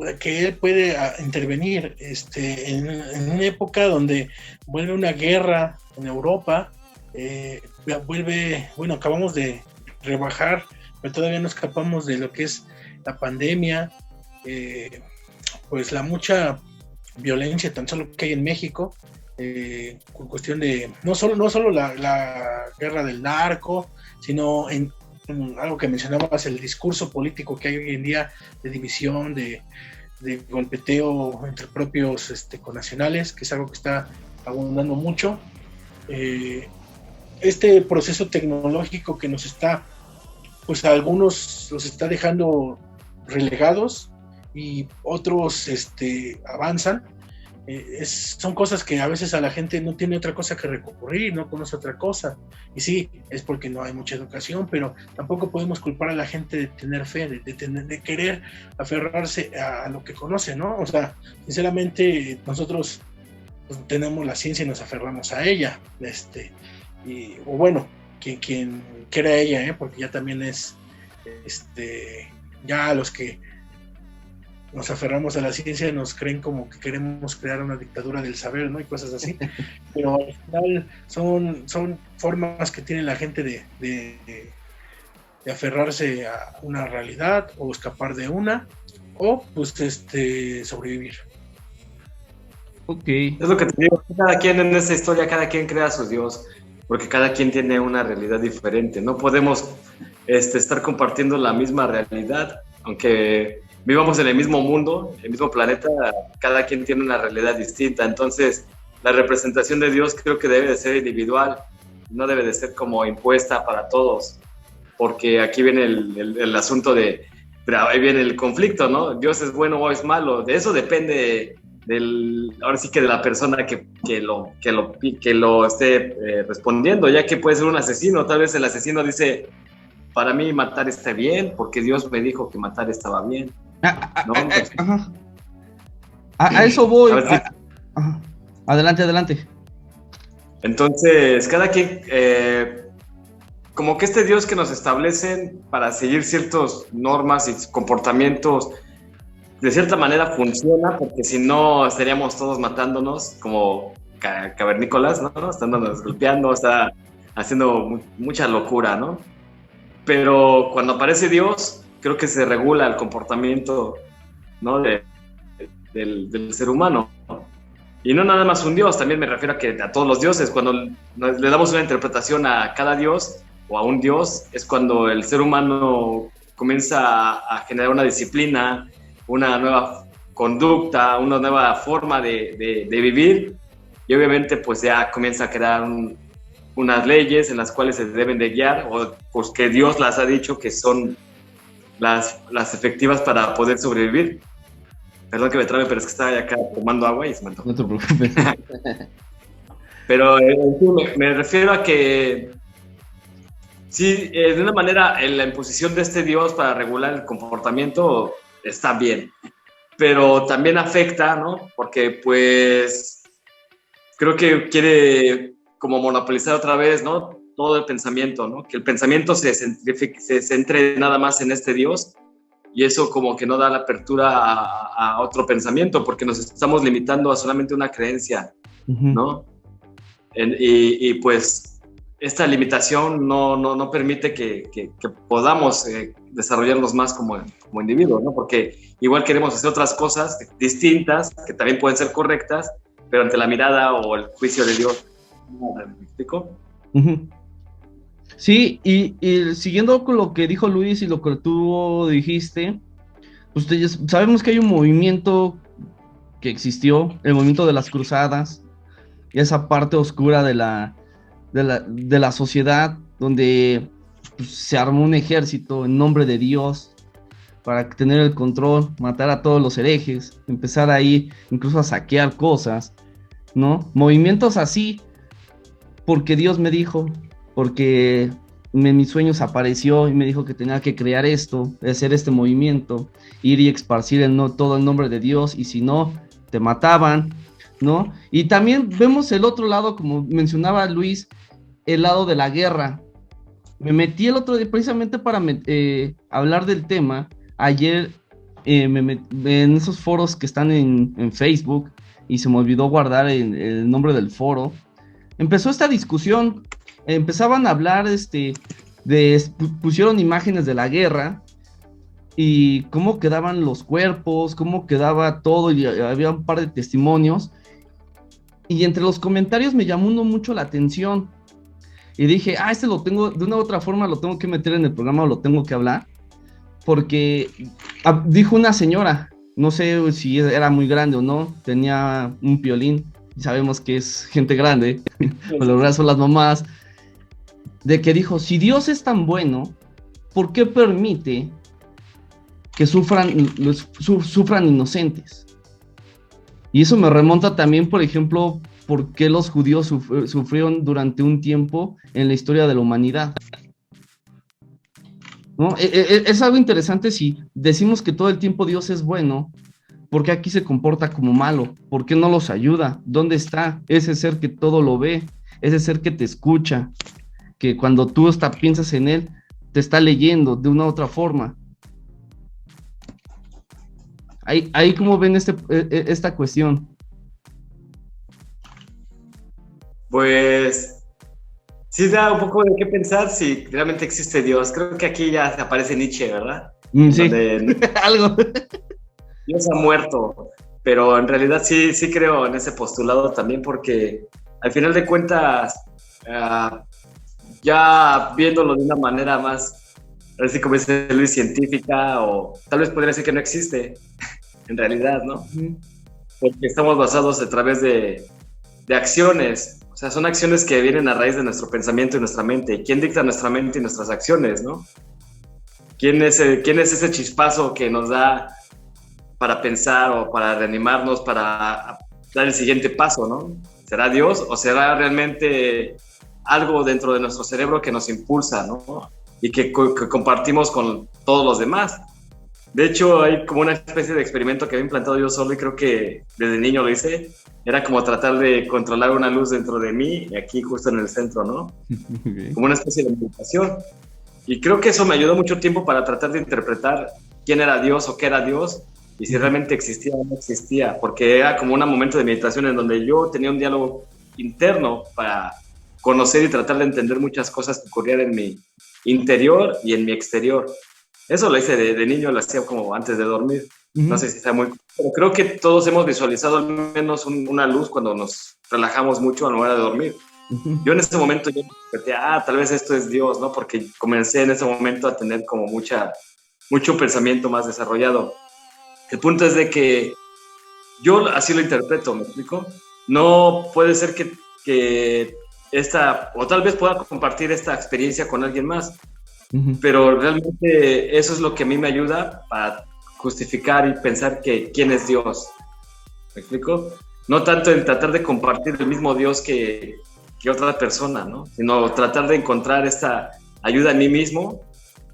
de que él puede intervenir en una época donde vuelve una guerra en Europa, acabamos de rebajar, pero todavía no escapamos de lo que es la pandemia, pues la mucha violencia tan solo que hay en México, con cuestión de no solo la guerra del narco, sino en algo que mencionabas, el discurso político que hay hoy en día de división, de golpeteo entre propios connacionales, que es algo que está abundando mucho. Este proceso tecnológico que nos está, pues a algunos los está dejando relegados y otros avanzan. son cosas que a veces a la gente no tiene otra cosa que recurrir, no conoce otra cosa. Y sí, es porque no hay mucha educación, pero tampoco podemos culpar a la gente de tener fe, de querer aferrarse a lo que conoce, ¿no? O sea, sinceramente, nosotros pues, tenemos la ciencia y nos aferramos a ella, o bueno, quien quiera ella, porque ya también es, ya los que nos aferramos a la ciencia nos creen como que queremos crear una dictadura del saber, ¿no? Y cosas así. Pero al final son formas que tiene la gente de aferrarse a una realidad o escapar de una o pues sobrevivir. Ok. Es lo que te digo, cada quien en esta historia, cada quien crea a su Dios, porque cada quien tiene una realidad diferente. No podemos estar compartiendo la misma realidad, aunque vivamos en el mismo mundo, el mismo planeta, cada quien tiene una realidad distinta. Entonces, la representación de Dios creo que debe de ser individual, no debe de ser como impuesta para todos, porque aquí viene el asunto ahí viene el conflicto, ¿no? Dios es bueno o es malo, de eso depende ahora sí que de la persona que lo esté respondiendo, ya que puede ser un asesino, tal vez el asesino dice, para mí matar está bien, porque Dios me dijo que matar estaba bien. ¿No? A eso voy. Adelante. Entonces, cada quien, como que este Dios que nos establecen para seguir ciertas normas y comportamientos, de cierta manera funciona, porque si no estaríamos todos matándonos como cavernícolas, ¿no? Estándonos golpeando, está haciendo mucha locura, ¿no? Pero cuando aparece Dios, creo que se regula el comportamiento, ¿no? del ser humano. Y no nada más un Dios, también me refiero a todos los dioses. Cuando le damos una interpretación a cada Dios o a un Dios, es cuando el ser humano comienza a generar una disciplina, una nueva conducta, una nueva forma de vivir, y obviamente pues ya comienza a crear unas leyes en las cuales se deben de guiar, o pues que Dios las ha dicho que son las efectivas para poder sobrevivir. Perdón que me trabe, pero es que estaba acá tomando agua y se me antojó. No te preocupes. Pero me refiero a que sí, de una manera la imposición de este Dios para regular el comportamiento está bien, pero también afecta, ¿no? Porque pues creo que quiere como monopolizar otra vez, ¿no? Todo el pensamiento, ¿no? Que el pensamiento se centre nada más en este Dios, y eso como que no da la apertura a otro pensamiento, porque nos estamos limitando a solamente una creencia, ¿no? Y pues esta limitación no permite que podamos desarrollarnos más como individuos, ¿no? Porque igual queremos hacer otras cosas distintas, que también pueden ser correctas, pero ante la mirada o el juicio de Dios. ¿Me explico? Sí, y siguiendo con lo que dijo Luis y lo que tú dijiste, ustedes sabemos que hay un movimiento que existió, el movimiento de las cruzadas, y esa parte oscura de la sociedad, donde pues, se armó un ejército en nombre de Dios para tener el control, matar a todos los herejes, empezar ahí incluso a saquear cosas, ¿no? Movimientos así, porque Dios me dijo, porque en mis sueños apareció y me dijo que tenía que crear esto, hacer este movimiento, ir y esparcir todo el nombre de Dios, y si no, te mataban, ¿no? Y también vemos el otro lado, como mencionaba Luis, el lado de la guerra. Me metí el otro día precisamente para hablar del tema. Ayer en esos foros que están en Facebook, y se me olvidó guardar el nombre del foro, empezó esta discusión. Empezaban a hablar, pusieron imágenes de la guerra y cómo quedaban los cuerpos, cómo quedaba todo, y había un par de testimonios, y entre los comentarios me llamó mucho la atención, y dije, lo tengo, de una u otra forma lo tengo que meter en el programa, o lo tengo que hablar, porque dijo una señora, no sé si era muy grande o no, tenía un violín, y sabemos que es gente grande, por lo general son las mamás, de que dijo, si Dios es tan bueno, ¿por qué permite que sufran inocentes? Y eso me remonta también, por ejemplo, por qué los judíos sufrieron durante un tiempo en la historia de la humanidad, ¿no? Es algo interesante si decimos que todo el tiempo Dios es bueno, ¿por qué aquí se comporta como malo? ¿Por qué no los ayuda? ¿Dónde está ese ser que todo lo ve? Ese ser que te escucha, que cuando tú hasta piensas en él, te está leyendo de una u otra forma. Ahí ¿cómo ven esta cuestión? Pues sí da un poco de qué pensar si realmente existe Dios. Creo que aquí ya aparece Nietzsche, ¿verdad? Sí, Donde algo. Dios ha muerto, pero en realidad sí creo en ese postulado también porque al final de cuentas, ya viéndolo de una manera más, así como dice Luis, científica, o tal vez podría decir que no existe, en realidad, ¿no? Porque estamos basados a través de acciones, o sea, son acciones que vienen a raíz de nuestro pensamiento y nuestra mente. ¿Quién dicta nuestra mente y nuestras acciones, no? ¿Quién es ese chispazo que nos da para pensar o para reanimarnos, para dar el siguiente paso, ¿no? ¿Será Dios o será realmente algo dentro de nuestro cerebro que nos impulsa, ¿no? Y que compartimos con todos los demás? De hecho, hay como una especie de experimento que había implantado yo solo y creo que desde niño lo hice. Era como tratar de controlar una luz dentro de mí, aquí justo en el centro, ¿no? Okay. Como una especie de meditación. Y creo que eso me ayudó mucho tiempo para tratar de interpretar quién era Dios o qué era Dios y si realmente existía o no existía, porque era como un momento de meditación en donde yo tenía un diálogo interno para conocer y tratar de entender muchas cosas que ocurrían en mi interior y en mi exterior. Eso lo hice de niño, lo hacía como antes de dormir. No sé si está muy... Pero creo que todos hemos visualizado al menos una luz cuando nos relajamos mucho a la hora de dormir. Yo en ese momento yo pensé, tal vez esto es Dios, ¿no? Porque comencé en ese momento a tener como mucho pensamiento más desarrollado. El punto es de que yo así lo interpreto, ¿me explico? No puede ser que o tal vez pueda compartir esta experiencia con alguien más, pero realmente eso es lo que a mí me ayuda para justificar y pensar que quién es Dios. ¿Me explico? No tanto en tratar de compartir el mismo Dios que otra persona, ¿no? Sino tratar de encontrar esta ayuda en mí mismo,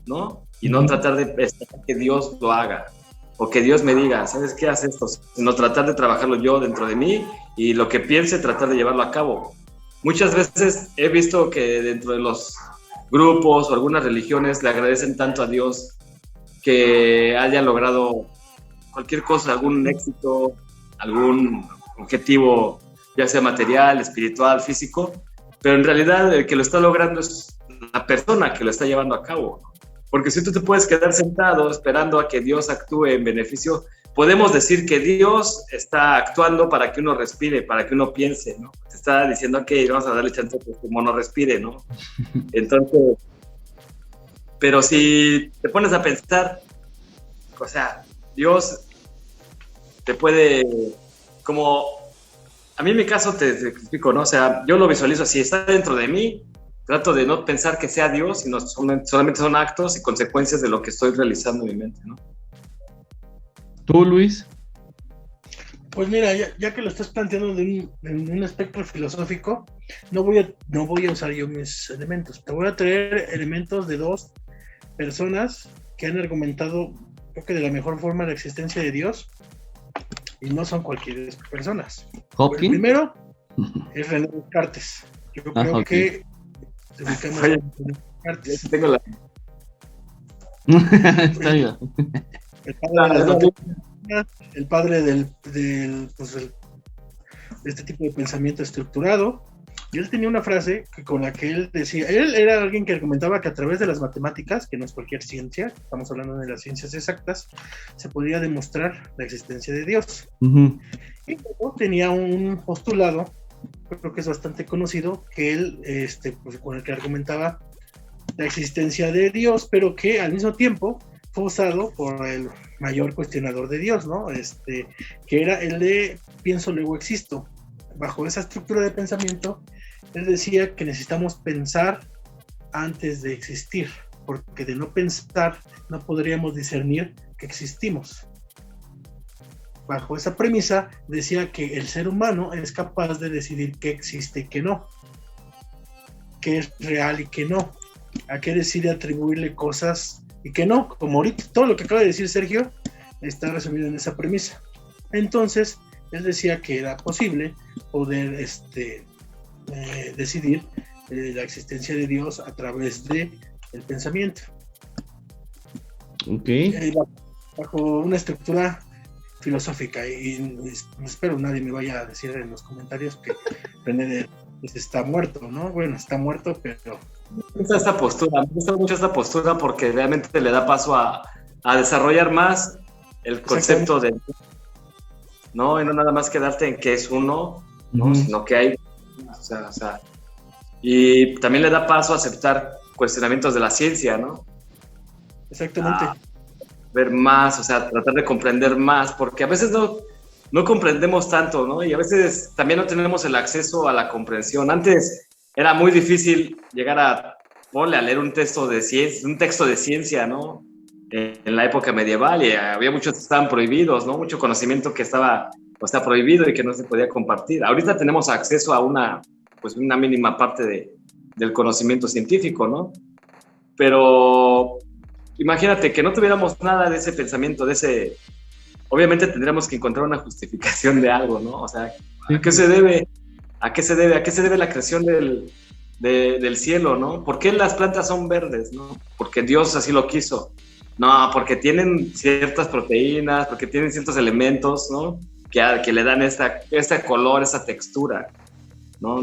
¿no? Y no tratar de esperar que Dios lo haga o que Dios me diga, ¿sabes qué? Haz esto, sino tratar de trabajarlo yo dentro de mí y lo que piense tratar de llevarlo a cabo. Muchas veces he visto que dentro de los grupos o algunas religiones le agradecen tanto a Dios que haya logrado cualquier cosa, algún éxito, algún objetivo, ya sea material, espiritual, físico, pero en realidad el que lo está logrando es la persona que lo está llevando a cabo. Porque si tú te puedes quedar sentado esperando a que Dios actúe en beneficio, podemos decir que Dios está actuando para que uno respire, para que uno piense, ¿no? Te está diciendo que vamos a darle chance que este mono respire, ¿no? Entonces, pero si te pones a pensar, o sea, Dios te puede, como, a mí en mi caso te explico, ¿no? O sea, yo lo visualizo así, está dentro de mí, trato de no pensar que sea Dios, sino solamente son actos y consecuencias de lo que estoy realizando en mi mente, ¿no? ¿Tú, Luis? Pues mira, ya que lo estás planteando en un espectro filosófico, no voy a usar yo mis elementos. Te voy a traer elementos de dos personas que han argumentado, creo que de la mejor forma, la existencia de Dios, y no son cualquier personas. ¿Hopkins? El primero es René Descartes. Yo creo que te ubicamos en Descartes. Tengo la... Está bien. El padre de este tipo de pensamiento estructurado. Y él tenía una frase con la que él decía, él era alguien que argumentaba que a través de las matemáticas, que no es cualquier ciencia, estamos hablando de las ciencias exactas, se podría demostrar la existencia de Dios. Uh-huh. Y luego tenía un postulado, creo que es bastante conocido, que él, pues, con el que argumentaba la existencia de Dios, pero que al mismo tiempo fue usado por el mayor cuestionador de Dios, ¿no? Que era el de pienso, luego existo. Bajo esa estructura de pensamiento, él decía que necesitamos pensar antes de existir, porque de no pensar no podríamos discernir que existimos. bajo esa premisa, decía que el ser humano es capaz de decidir qué existe y qué no, qué es real y qué no, a qué decide atribuirle cosas y qué no, como ahorita todo lo que acaba de decir Sergio está resumido en esa premisa. Entonces, él decía que era posible poder decidir la existencia de Dios a través del pensamiento. Ok. Bajo una estructura filosófica, y espero nadie me vaya a decir en los comentarios que René está muerto, ¿no? Bueno, está muerto, pero... Me gusta mucho esta postura porque realmente le da paso a desarrollar más el concepto de... ¿no? Y no nada más quedarte en que es uno, ¿no? Sino que hay... O sea, y también le da paso a aceptar cuestionamientos de la ciencia, ¿no? Exactamente. Ver más, o sea, tratar de comprender más, porque a veces no comprendemos tanto, ¿no? Y a veces también no tenemos el acceso a la comprensión. Antes era muy difícil llegar a leer un texto de ciencia, ¿no? En la época medieval, y había muchos que estaban prohibidos, ¿no? Mucho conocimiento que está prohibido y que no se podía compartir. Ahorita tenemos acceso a una mínima parte del conocimiento científico, ¿no? Pero imagínate que no tuviéramos nada de ese pensamiento, obviamente tendríamos que encontrar una justificación de algo, ¿no? O sea, ¿a qué se debe la creación del cielo, ¿no? ¿Por qué las plantas son verdes, no? Porque Dios así lo quiso. No, porque tienen ciertas proteínas, porque tienen ciertos elementos, ¿no? Que le dan este color, esa textura, ¿no?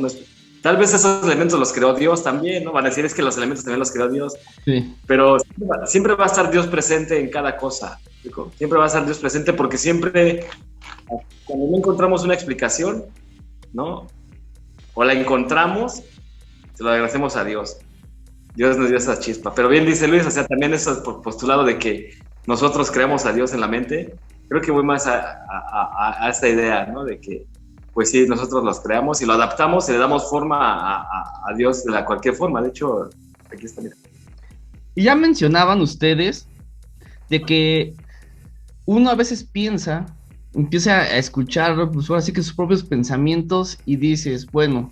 Tal vez esos elementos los creó Dios también, ¿no? Van a decir, es que los elementos también los creó Dios. Sí. Pero siempre va a estar Dios presente en cada cosa, ¿no? Siempre va a estar Dios presente porque siempre, cuando no encontramos una explicación, ¿no? O la encontramos, se lo agradecemos a Dios. Dios nos dio esa chispa. Pero bien dice Luis, o sea, también eso postulado de que nosotros creamos a Dios en la mente, creo que voy más a esta idea, ¿no? De que, pues sí, nosotros los creamos y lo adaptamos y le damos forma a Dios de cualquier forma. De hecho, aquí está, mira. Y ya mencionaban ustedes de que uno a veces empieza a escuchar, pues ahora sí que sus propios pensamientos y dices, bueno,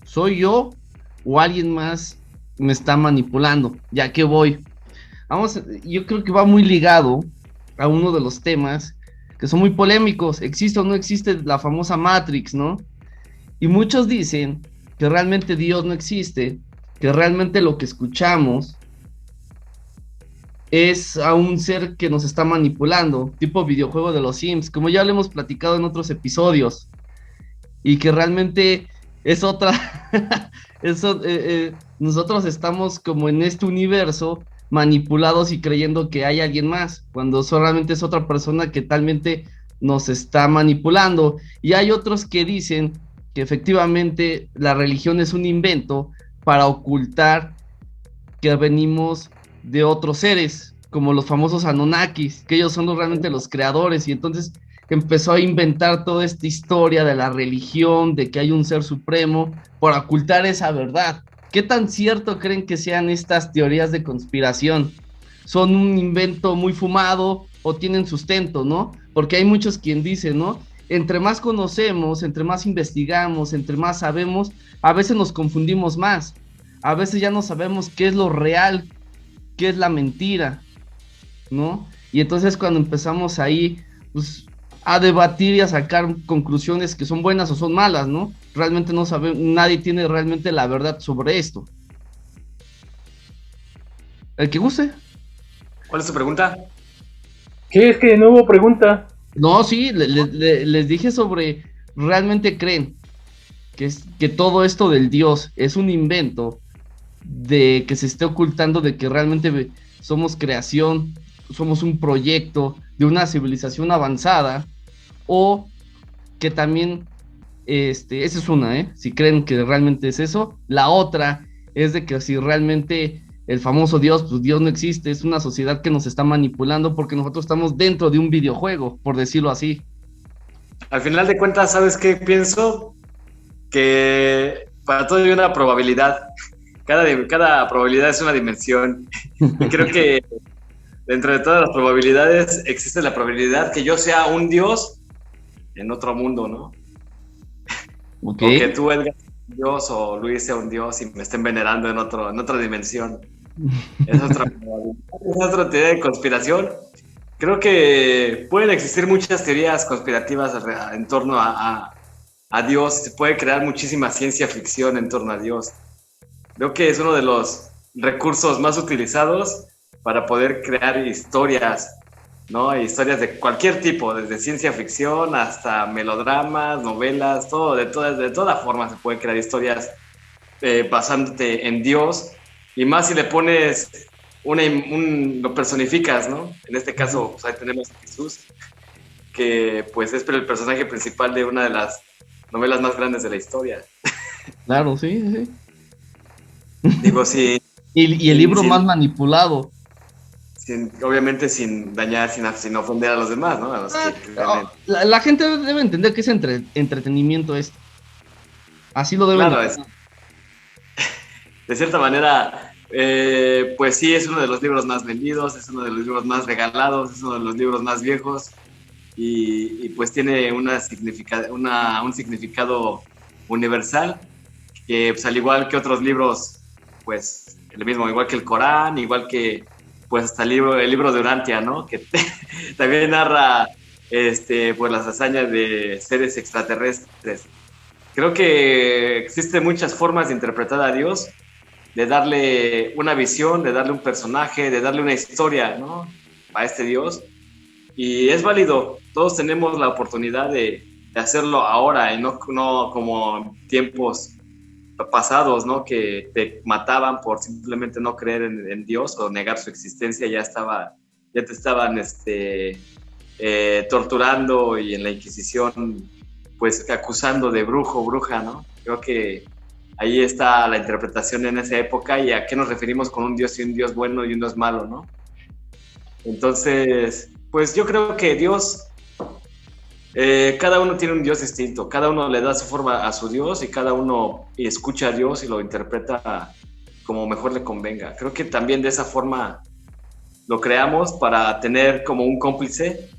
¿soy yo o alguien más me está manipulando? ¿Ya que voy? Yo creo que va muy ligado a uno de los temas que son muy polémicos. ¿Existe o no existe la famosa Matrix, no? Y muchos dicen que realmente Dios no existe, que realmente lo que escuchamos es a un ser que nos está manipulando, tipo videojuego de los Sims, como ya lo hemos platicado en otros episodios, y que realmente es otra... nosotros estamos como en este universo manipulados y creyendo que hay alguien más, cuando solamente es otra persona que talmente nos está manipulando. Y hay otros que dicen que efectivamente la religión es un invento para ocultar que venimos de otros seres, como los famosos Anunnakis, que ellos son realmente los creadores, y entonces empezó a inventar toda esta historia de la religión, de que hay un ser supremo, por ocultar esa verdad. ¿Qué tan cierto creen que sean estas teorías de conspiración? ¿Son un invento muy fumado o tienen sustento, no? Porque hay muchos quien dicen, ¿no? Entre más conocemos, entre más investigamos, entre más sabemos, a veces nos confundimos más. A veces ya no sabemos qué es lo real, qué es la mentira, ¿no? Y entonces cuando empezamos ahí, pues, a debatir y a sacar conclusiones que son buenas o son malas, ¿no? Realmente no sabemos, nadie tiene realmente la verdad sobre esto. El que guste. ¿Cuál es tu pregunta? ¿Qué? Es que no hubo pregunta. No, sí, les dije sobre, ¿realmente creen que todo esto del Dios es un invento de que se esté ocultando de que realmente somos creación, somos un proyecto de una civilización avanzada, o que también, esa es una, si creen que realmente es eso? La otra es de que si realmente el famoso Dios, pues Dios no existe, es una sociedad que nos está manipulando porque nosotros estamos dentro de un videojuego, por decirlo así. Al final de cuentas, ¿sabes qué pienso? Que para todo hay una probabilidad. Cada probabilidad es una dimensión. Y creo que dentro de todas las probabilidades existe la probabilidad que yo sea un Dios en otro mundo, ¿no? Okay. O que tú, Edgar, seas un dios, o Luis sea un dios y me estén venerando en otra dimensión. Es otra teoría de conspiración. Creo que pueden existir muchas teorías conspirativas en torno a Dios. Se puede crear muchísima ciencia ficción en torno a Dios. Creo que es uno de los recursos más utilizados para poder crear historias, ¿no? Historias de cualquier tipo, desde ciencia ficción hasta melodramas, novelas, todo, de toda forma se puede crear historias basándote en Dios, y más si le pones lo personificas, ¿no? En este caso, pues ahí tenemos a Jesús, que pues es el personaje principal de una de las novelas más grandes de la historia. Claro, sí. Digo, sí. Y el libro más manipulado. Obviamente sin dañar, sin ofender a los demás, ¿no? A los la gente debe entender que es entretenimiento esto. Así lo deben claro, de cierta manera, pues sí, es uno de los libros más vendidos, es uno de los libros más regalados, es uno de los libros más viejos, y pues tiene un significado universal, que pues, al igual que otros libros, pues el mismo, igual que el Corán, igual que pues hasta el libro de Urantia, ¿no? Que también narra pues las hazañas de seres extraterrestres. Creo que existen muchas formas de interpretar a Dios, de darle una visión, de darle un personaje, de darle una historia, ¿no? A este Dios. Y es válido, todos tenemos la oportunidad de hacerlo ahora y no como tiempos pasados, ¿no? Que te mataban por simplemente no creer en Dios o negar su existencia. Ya te estaban torturando, y en la Inquisición pues acusando de brujo o bruja, ¿no? Creo que ahí está la interpretación en esa época, y a qué nos referimos con un Dios, y un Dios bueno y un Dios malo, ¿no? Entonces, pues yo creo que Dios, cada uno tiene un Dios distinto, cada uno le da su forma a su Dios, y cada uno escucha a Dios y lo interpreta como mejor le convenga. Creo que también de esa forma lo creamos para tener como un cómplice,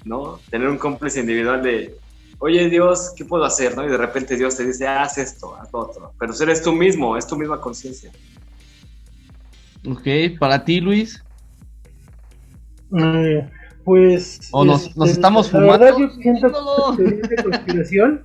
¿no? Tener un cómplice individual de, oye Dios, ¿qué puedo hacer? ¿No? Y de repente Dios te dice, haz esto, haz lo otro. Pero eres tú mismo, es tu misma conciencia. Ok, para ti, Luis. Pues... O nos estamos fumando. La verdad, yo siento que teorías de conspiración,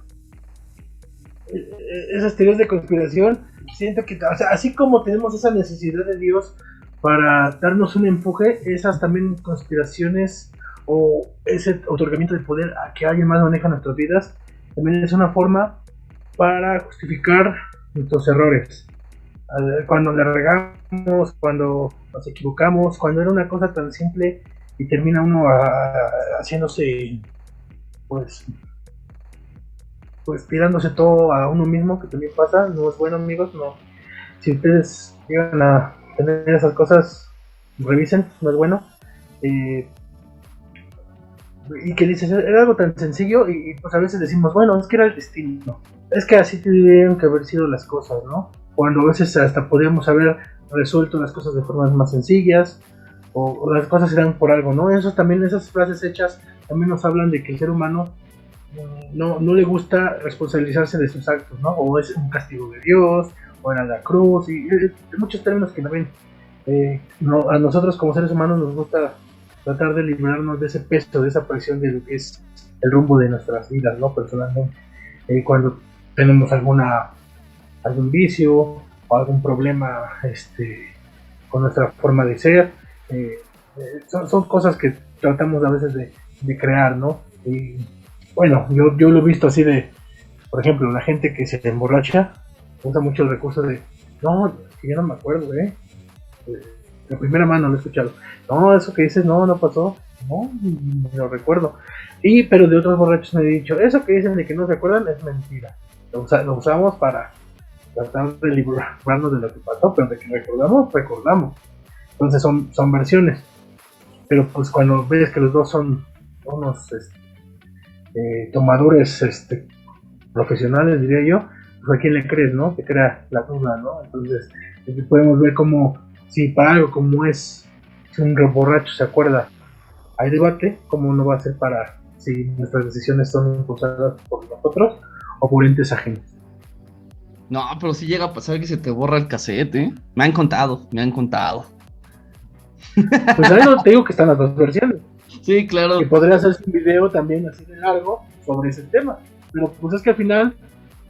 esas teorías de conspiración, siento que, o sea, así como tenemos esa necesidad de Dios para darnos un empuje, esas también conspiraciones o ese otorgamiento de poder a que alguien más maneja nuestras vidas, también es una forma para justificar nuestros errores. Cuando le regamos, cuando nos equivocamos, cuando era una cosa tan simple y termina uno haciéndose, pues tirándose todo a uno mismo, que también pasa, no es bueno, amigos, no. Si ustedes llegan a tener esas cosas, revisen, no es bueno. Y que dices, era algo tan sencillo, y pues a veces decimos, bueno, es que era el destino, es que así tuvieron que haber sido las cosas, ¿no? Cuando a veces hasta podríamos haber resuelto las cosas de formas más sencillas, o las cosas se dan por algo, ¿no? Eso también, esas frases hechas también nos hablan de que el ser humano no le gusta responsabilizarse de sus actos, ¿no? O es un castigo de Dios, o era la cruz, y muchos términos que también a nosotros como seres humanos nos gusta tratar de librarnos de ese peso, de esa presión de lo que es el rumbo de nuestras vidas, ¿no? Personalmente, cuando tenemos algún vicio o algún problema con nuestra forma de ser, son cosas que tratamos a veces de crear, ¿no? Y bueno, yo lo he visto así por ejemplo, la gente que se emborracha usa mucho el recurso de, no, que yo no me acuerdo, de primera mano lo he escuchado, no, eso que dices, no pasó, no, me lo recuerdo. Pero de otros borrachos me he dicho, eso que dicen de que no se acuerdan es mentira, lo usamos para tratar de librarnos de lo que pasó, pero de que recordamos. Entonces son versiones, pero pues cuando ves que los dos son unos tomadores profesionales, diría yo, pues a quién le crees, ¿no? Te crea la duda, ¿no? Entonces podemos ver como si para algo como si un borracho se acuerda, hay debate, como no va a ser para si nuestras decisiones son impulsadas por nosotros o por entes ajenos. No, pero sí llega a pasar que se te borra el cassette, ¿eh? Me han contado. Pues ahí no te digo que están las dos versiones. Sí, claro. Que podría hacerse un video también así de largo sobre ese tema. Pero pues es que al final,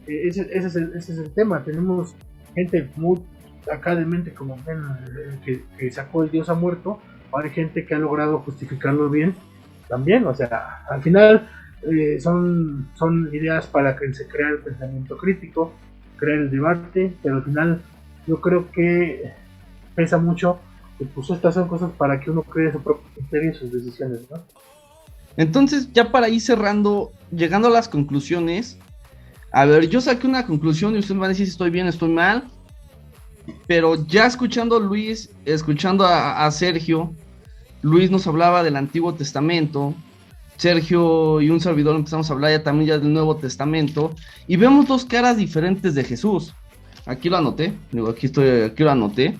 ese es el tema. Tenemos gente muy acá de mente como que sacó el Dios ha muerto. Hay gente que ha logrado justificarlo bien también. O sea, al final son ideas para que se crea el pensamiento crítico, crear el debate, pero al final yo creo que pesa mucho. Pues estas son cosas para que uno cree su propio criterio y sus decisiones, ¿no? Entonces, ya para ir cerrando, llegando a las conclusiones, a ver, yo saqué una conclusión y ustedes van a decir si estoy bien o estoy mal, pero ya escuchando a Luis, escuchando a Sergio, Luis nos hablaba del Antiguo Testamento, Sergio y un servidor empezamos a hablar también del Nuevo Testamento, y vemos dos caras diferentes de Jesús. Aquí lo anoté, aquí lo anoté.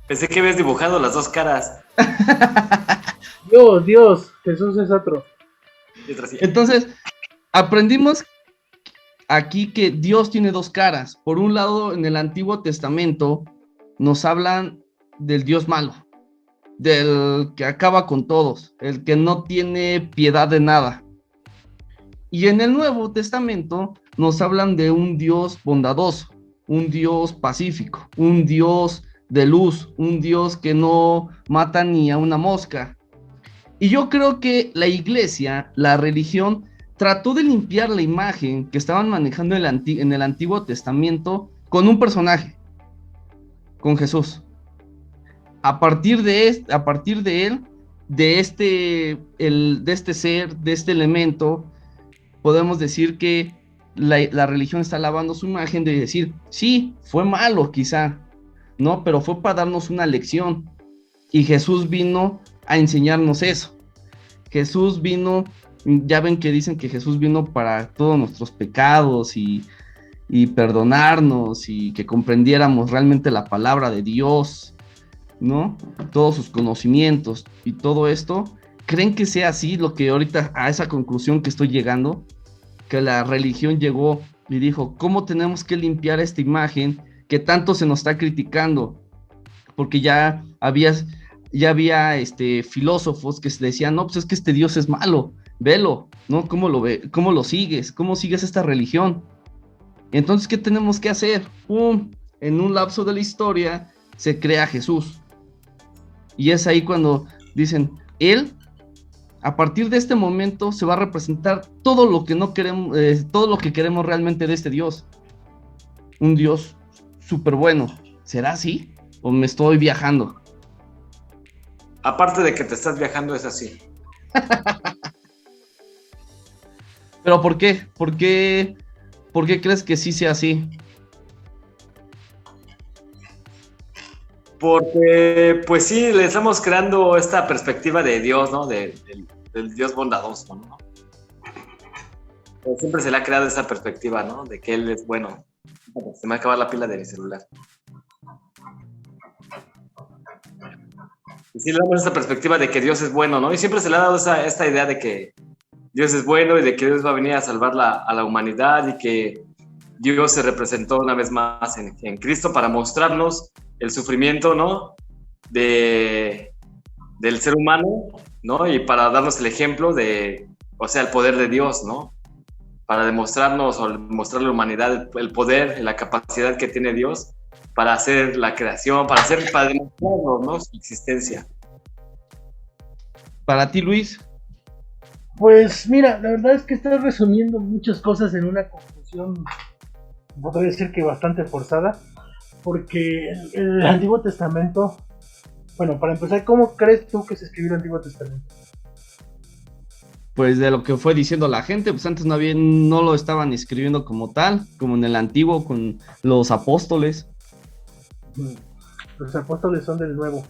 Pensé que habías dibujado las dos caras. Dios, Jesús es otro. Entonces, aprendimos aquí que Dios tiene dos caras. Por un lado, en el Antiguo Testamento nos hablan del Dios malo, del que acaba con todos, el que no tiene piedad de nada. Y en el Nuevo Testamento nos hablan de un Dios bondadoso, un Dios pacífico, un Dios de luz, un Dios que no mata ni a una mosca. Y yo creo que la iglesia, la religión, trató de limpiar la imagen que estaban manejando en el Antiguo Testamento con un personaje, con Jesús. A partir de él, de este ser, de este elemento, podemos decir que la religión está lavando su imagen de decir, sí, fue malo quizá, ¿no? Pero fue para darnos una lección. Y Jesús vino a enseñarnos eso. Jesús vino, ya ven que dicen que Jesús vino para todos nuestros pecados y perdonarnos y que comprendiéramos realmente la palabra de Dios, ¿no? Todos sus conocimientos y todo esto. ¿Creen que sea así lo que ahorita, a esa conclusión que estoy llegando? Que la religión llegó y dijo, ¿cómo tenemos que limpiar esta imagen que tanto se nos está criticando? Porque ya había filósofos que se decían, no, pues es que este Dios es malo, velo, ¿no? ¿Cómo lo sigues? ¿Cómo sigues esta religión? Entonces, ¿qué tenemos que hacer? En un lapso de la historia se crea Jesús. Y es ahí cuando dicen, Él, a partir de este momento, se va a representar todo lo que no queremos, todo lo que queremos realmente de este Dios. Un Dios súper bueno. ¿Será así? ¿O me estoy viajando? Aparte de que te estás viajando, es así. ¿Pero por qué? ¿Por qué crees que sí sea así? Porque, pues sí, le estamos creando esta perspectiva de Dios, ¿no? Del Dios bondadoso, ¿no? Pero siempre se le ha creado esa perspectiva, ¿no? De que Él es bueno. Se me va a acabar la pila de mi celular. Y sí le damos esta perspectiva de que Dios es bueno, ¿no? Y siempre se le ha dado esta idea de que Dios es bueno y de que Dios va a venir a salvar a la humanidad y que Dios se representó una vez más en Cristo para mostrarnos el sufrimiento, ¿no? Del ser humano, ¿no? Y para darnos el ejemplo el poder de Dios, ¿no? Para demostrarnos o mostrar a la humanidad el poder, la capacidad que tiene Dios para hacer la creación, para demostrarnos, ¿no? Su existencia. Para ti, Luis. Pues mira, la verdad es que estás resumiendo muchas cosas en una conclusión, podría decir que bastante forzada, porque el Antiguo Testamento, bueno, para empezar, ¿cómo crees tú que se escribió el Antiguo Testamento? Pues de lo que fue diciendo la gente, pues antes no lo estaban escribiendo como tal, como en el Antiguo con los apóstoles. Los apóstoles son del Nuevo.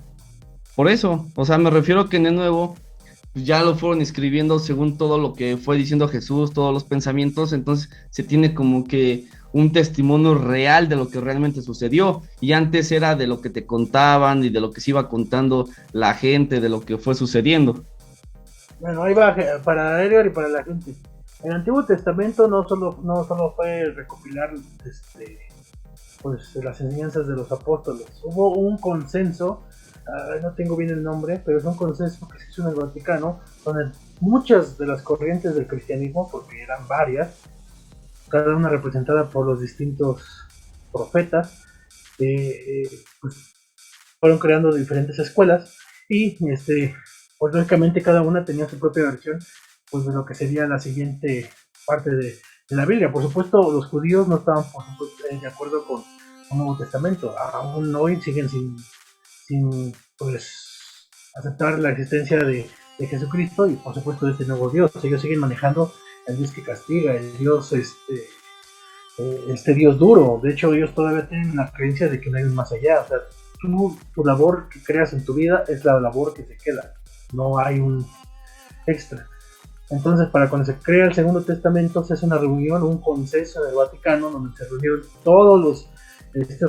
Por eso, o sea, me refiero que en el Nuevo pues ya lo fueron escribiendo según todo lo que fue diciendo Jesús, todos los pensamientos, entonces se tiene como que un testimonio real de lo que realmente sucedió, y antes era de lo que te contaban y de lo que se iba contando la gente, de lo que fue sucediendo. Bueno, ahí va para Edgar y para la gente. El Antiguo Testamento no solo fue recopilar pues las enseñanzas de los apóstoles. Hubo un consenso, no tengo bien el nombre, pero es un consenso que se hizo en el Vaticano, donde muchas de las corrientes del cristianismo, porque eran varias, cada una representada por los distintos profetas, pues fueron creando diferentes escuelas y pues lógicamente cada una tenía su propia versión pues de lo que sería la siguiente parte de la Biblia. Por supuesto, los judíos no estaban por supuesto, de acuerdo con un Nuevo Testamento. Aún hoy siguen sin pues aceptar la existencia de Jesucristo y por supuesto de este nuevo Dios. Ellos siguen manejando el Dios que castiga, el Dios Dios duro. De hecho, ellos todavía tienen la creencia de que no hay un más allá. O sea, tu labor que creas en tu vida es la labor que se queda, no hay un extra. Entonces, para cuando se crea el Segundo Testamento, se hace una reunión, un consenso en el Vaticano, donde se reunieron todos los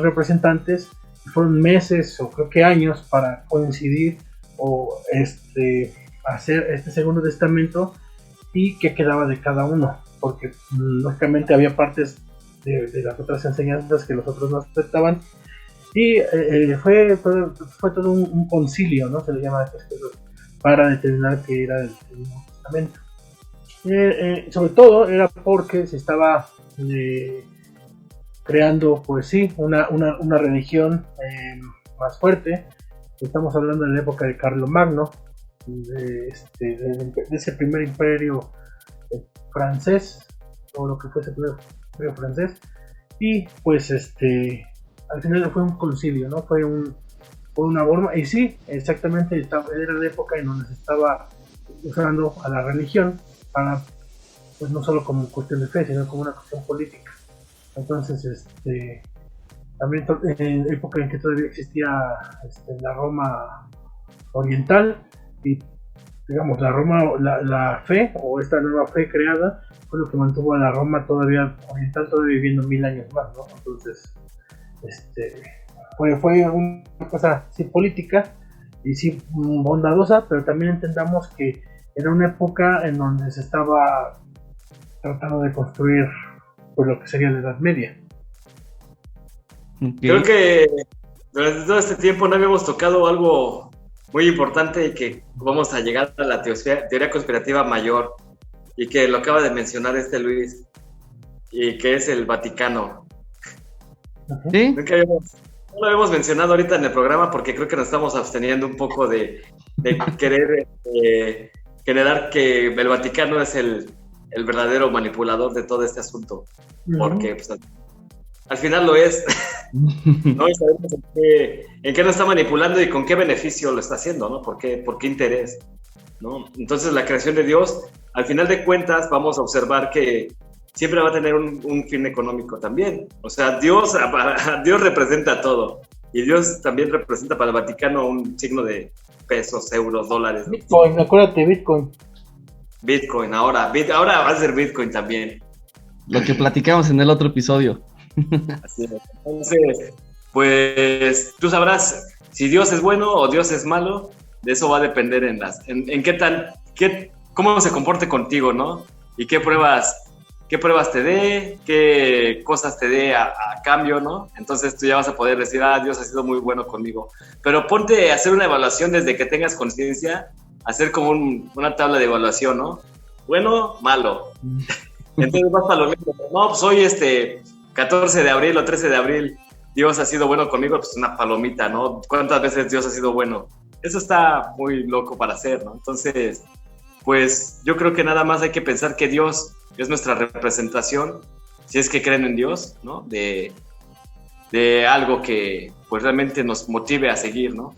representantes, y fueron meses o creo que años para coincidir o hacer este Segundo Testamento y qué quedaba de cada uno, porque lógicamente había partes de las otras enseñanzas que los otros no aceptaban, y fue todo un concilio, ¿no? Se le llama para determinar qué era el Nuevo Testamento. Sobre todo era porque se estaba creando, pues sí, una religión más fuerte. Estamos hablando de la época de Carlomagno, de ese primer imperio francés, o lo que fue ese primer imperio francés, y pues al final fue un concilio, ¿no? Fue una forma, y sí, exactamente, era la época en donde se estaba usando a la religión para, pues no solo como cuestión de fe, sino como una cuestión política. Entonces, también en época en que todavía existía la Roma oriental, y digamos la fe, o esta nueva fe creada, fue lo que mantuvo a la Roma todavía oriental todavía viviendo 1000 años más, ¿no? Entonces, fue una cosa sí política y sí bondadosa, pero también entendamos que era una época en donde se estaba tratando de construir pues lo que sería la Edad Media. Okay. Creo que durante todo este tiempo no habíamos tocado algo muy importante y que vamos a llegar a la teoría conspirativa mayor, y que lo acaba de mencionar Luis, y que es el Vaticano. ¿Sí? No lo habíamos mencionado ahorita en el programa porque creo que nos estamos absteniendo un poco de querer generar que el Vaticano es el verdadero manipulador de todo este asunto, porque pues, al final lo es. ¿No? Y sabemos en qué nos está manipulando y con qué beneficio lo está haciendo, ¿no? ¿Por qué interés? ¿No? Entonces la creación de Dios, al final de cuentas, vamos a observar que siempre va a tener un fin económico también. O sea, Dios representa todo. Y Dios también representa para el Vaticano un signo de pesos, euros, dólares. Bitcoin, acuérdate, Bitcoin. Bitcoin, ahora va a ser Bitcoin también. Lo que platicamos en el otro episodio. Así es. Entonces, pues tú sabrás si Dios es bueno o Dios es malo. De eso va a depender en cómo se comporte contigo, ¿no? Y qué pruebas te dé, qué cosas te dé a cambio, ¿no? Entonces tú ya vas a poder decir, Dios ha sido muy bueno conmigo. Pero ponte a hacer una evaluación desde que tengas conciencia, hacer como una tabla de evaluación, ¿no? Bueno, malo. Entonces vas para lo mismo. No, pues hoy 14 de abril o 13 de abril, Dios ha sido bueno conmigo, pues una palomita, ¿no? ¿Cuántas veces Dios ha sido bueno? Eso está muy loco para hacer, ¿no? Entonces, pues yo creo que nada más hay que pensar que Dios es nuestra representación, si es que creen en Dios, ¿no? De algo que pues realmente nos motive a seguir, ¿no?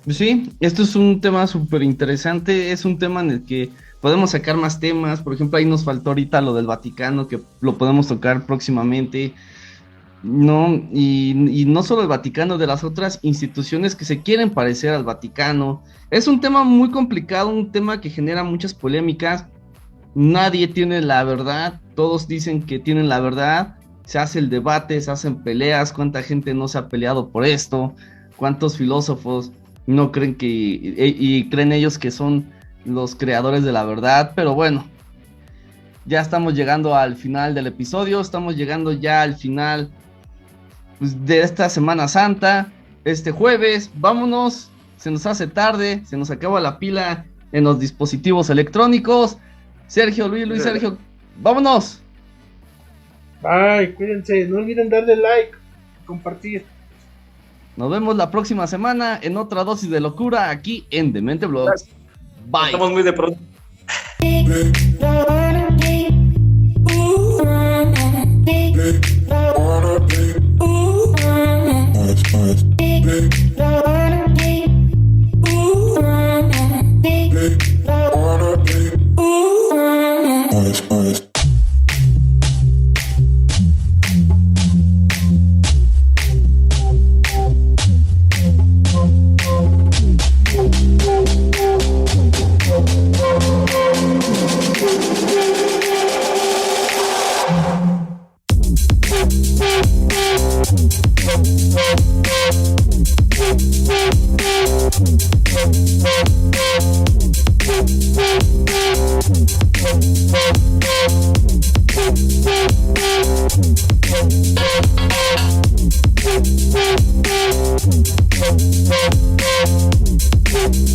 Sí, esto es un tema súper interesante, es un tema en el que podemos sacar más temas. Por ejemplo, ahí nos faltó ahorita lo del Vaticano, que lo podemos tocar próximamente, ¿no? Y no solo el Vaticano, de las otras instituciones que se quieren parecer al Vaticano. Es un tema muy complicado, un tema que genera muchas polémicas. Nadie tiene la verdad, todos dicen que tienen la verdad, se hace el debate, se hacen peleas. ¿Cuánta gente no se ha peleado por esto? ¿Cuántos filósofos no creen y creen ellos que son los creadores de la verdad, pero bueno, ya estamos llegando al final del episodio, estamos llegando ya al final pues, de esta Semana Santa, este jueves, vámonos, se nos hace tarde, se nos acaba la pila en los dispositivos electrónicos. Sergio, Luis, Sergio, vámonos. Bye, cuídense, no olviden darle like, compartir. Nos vemos la próxima semana en otra dosis de locura aquí en Demente Vlogs. Bye. Estamos muy de pronto.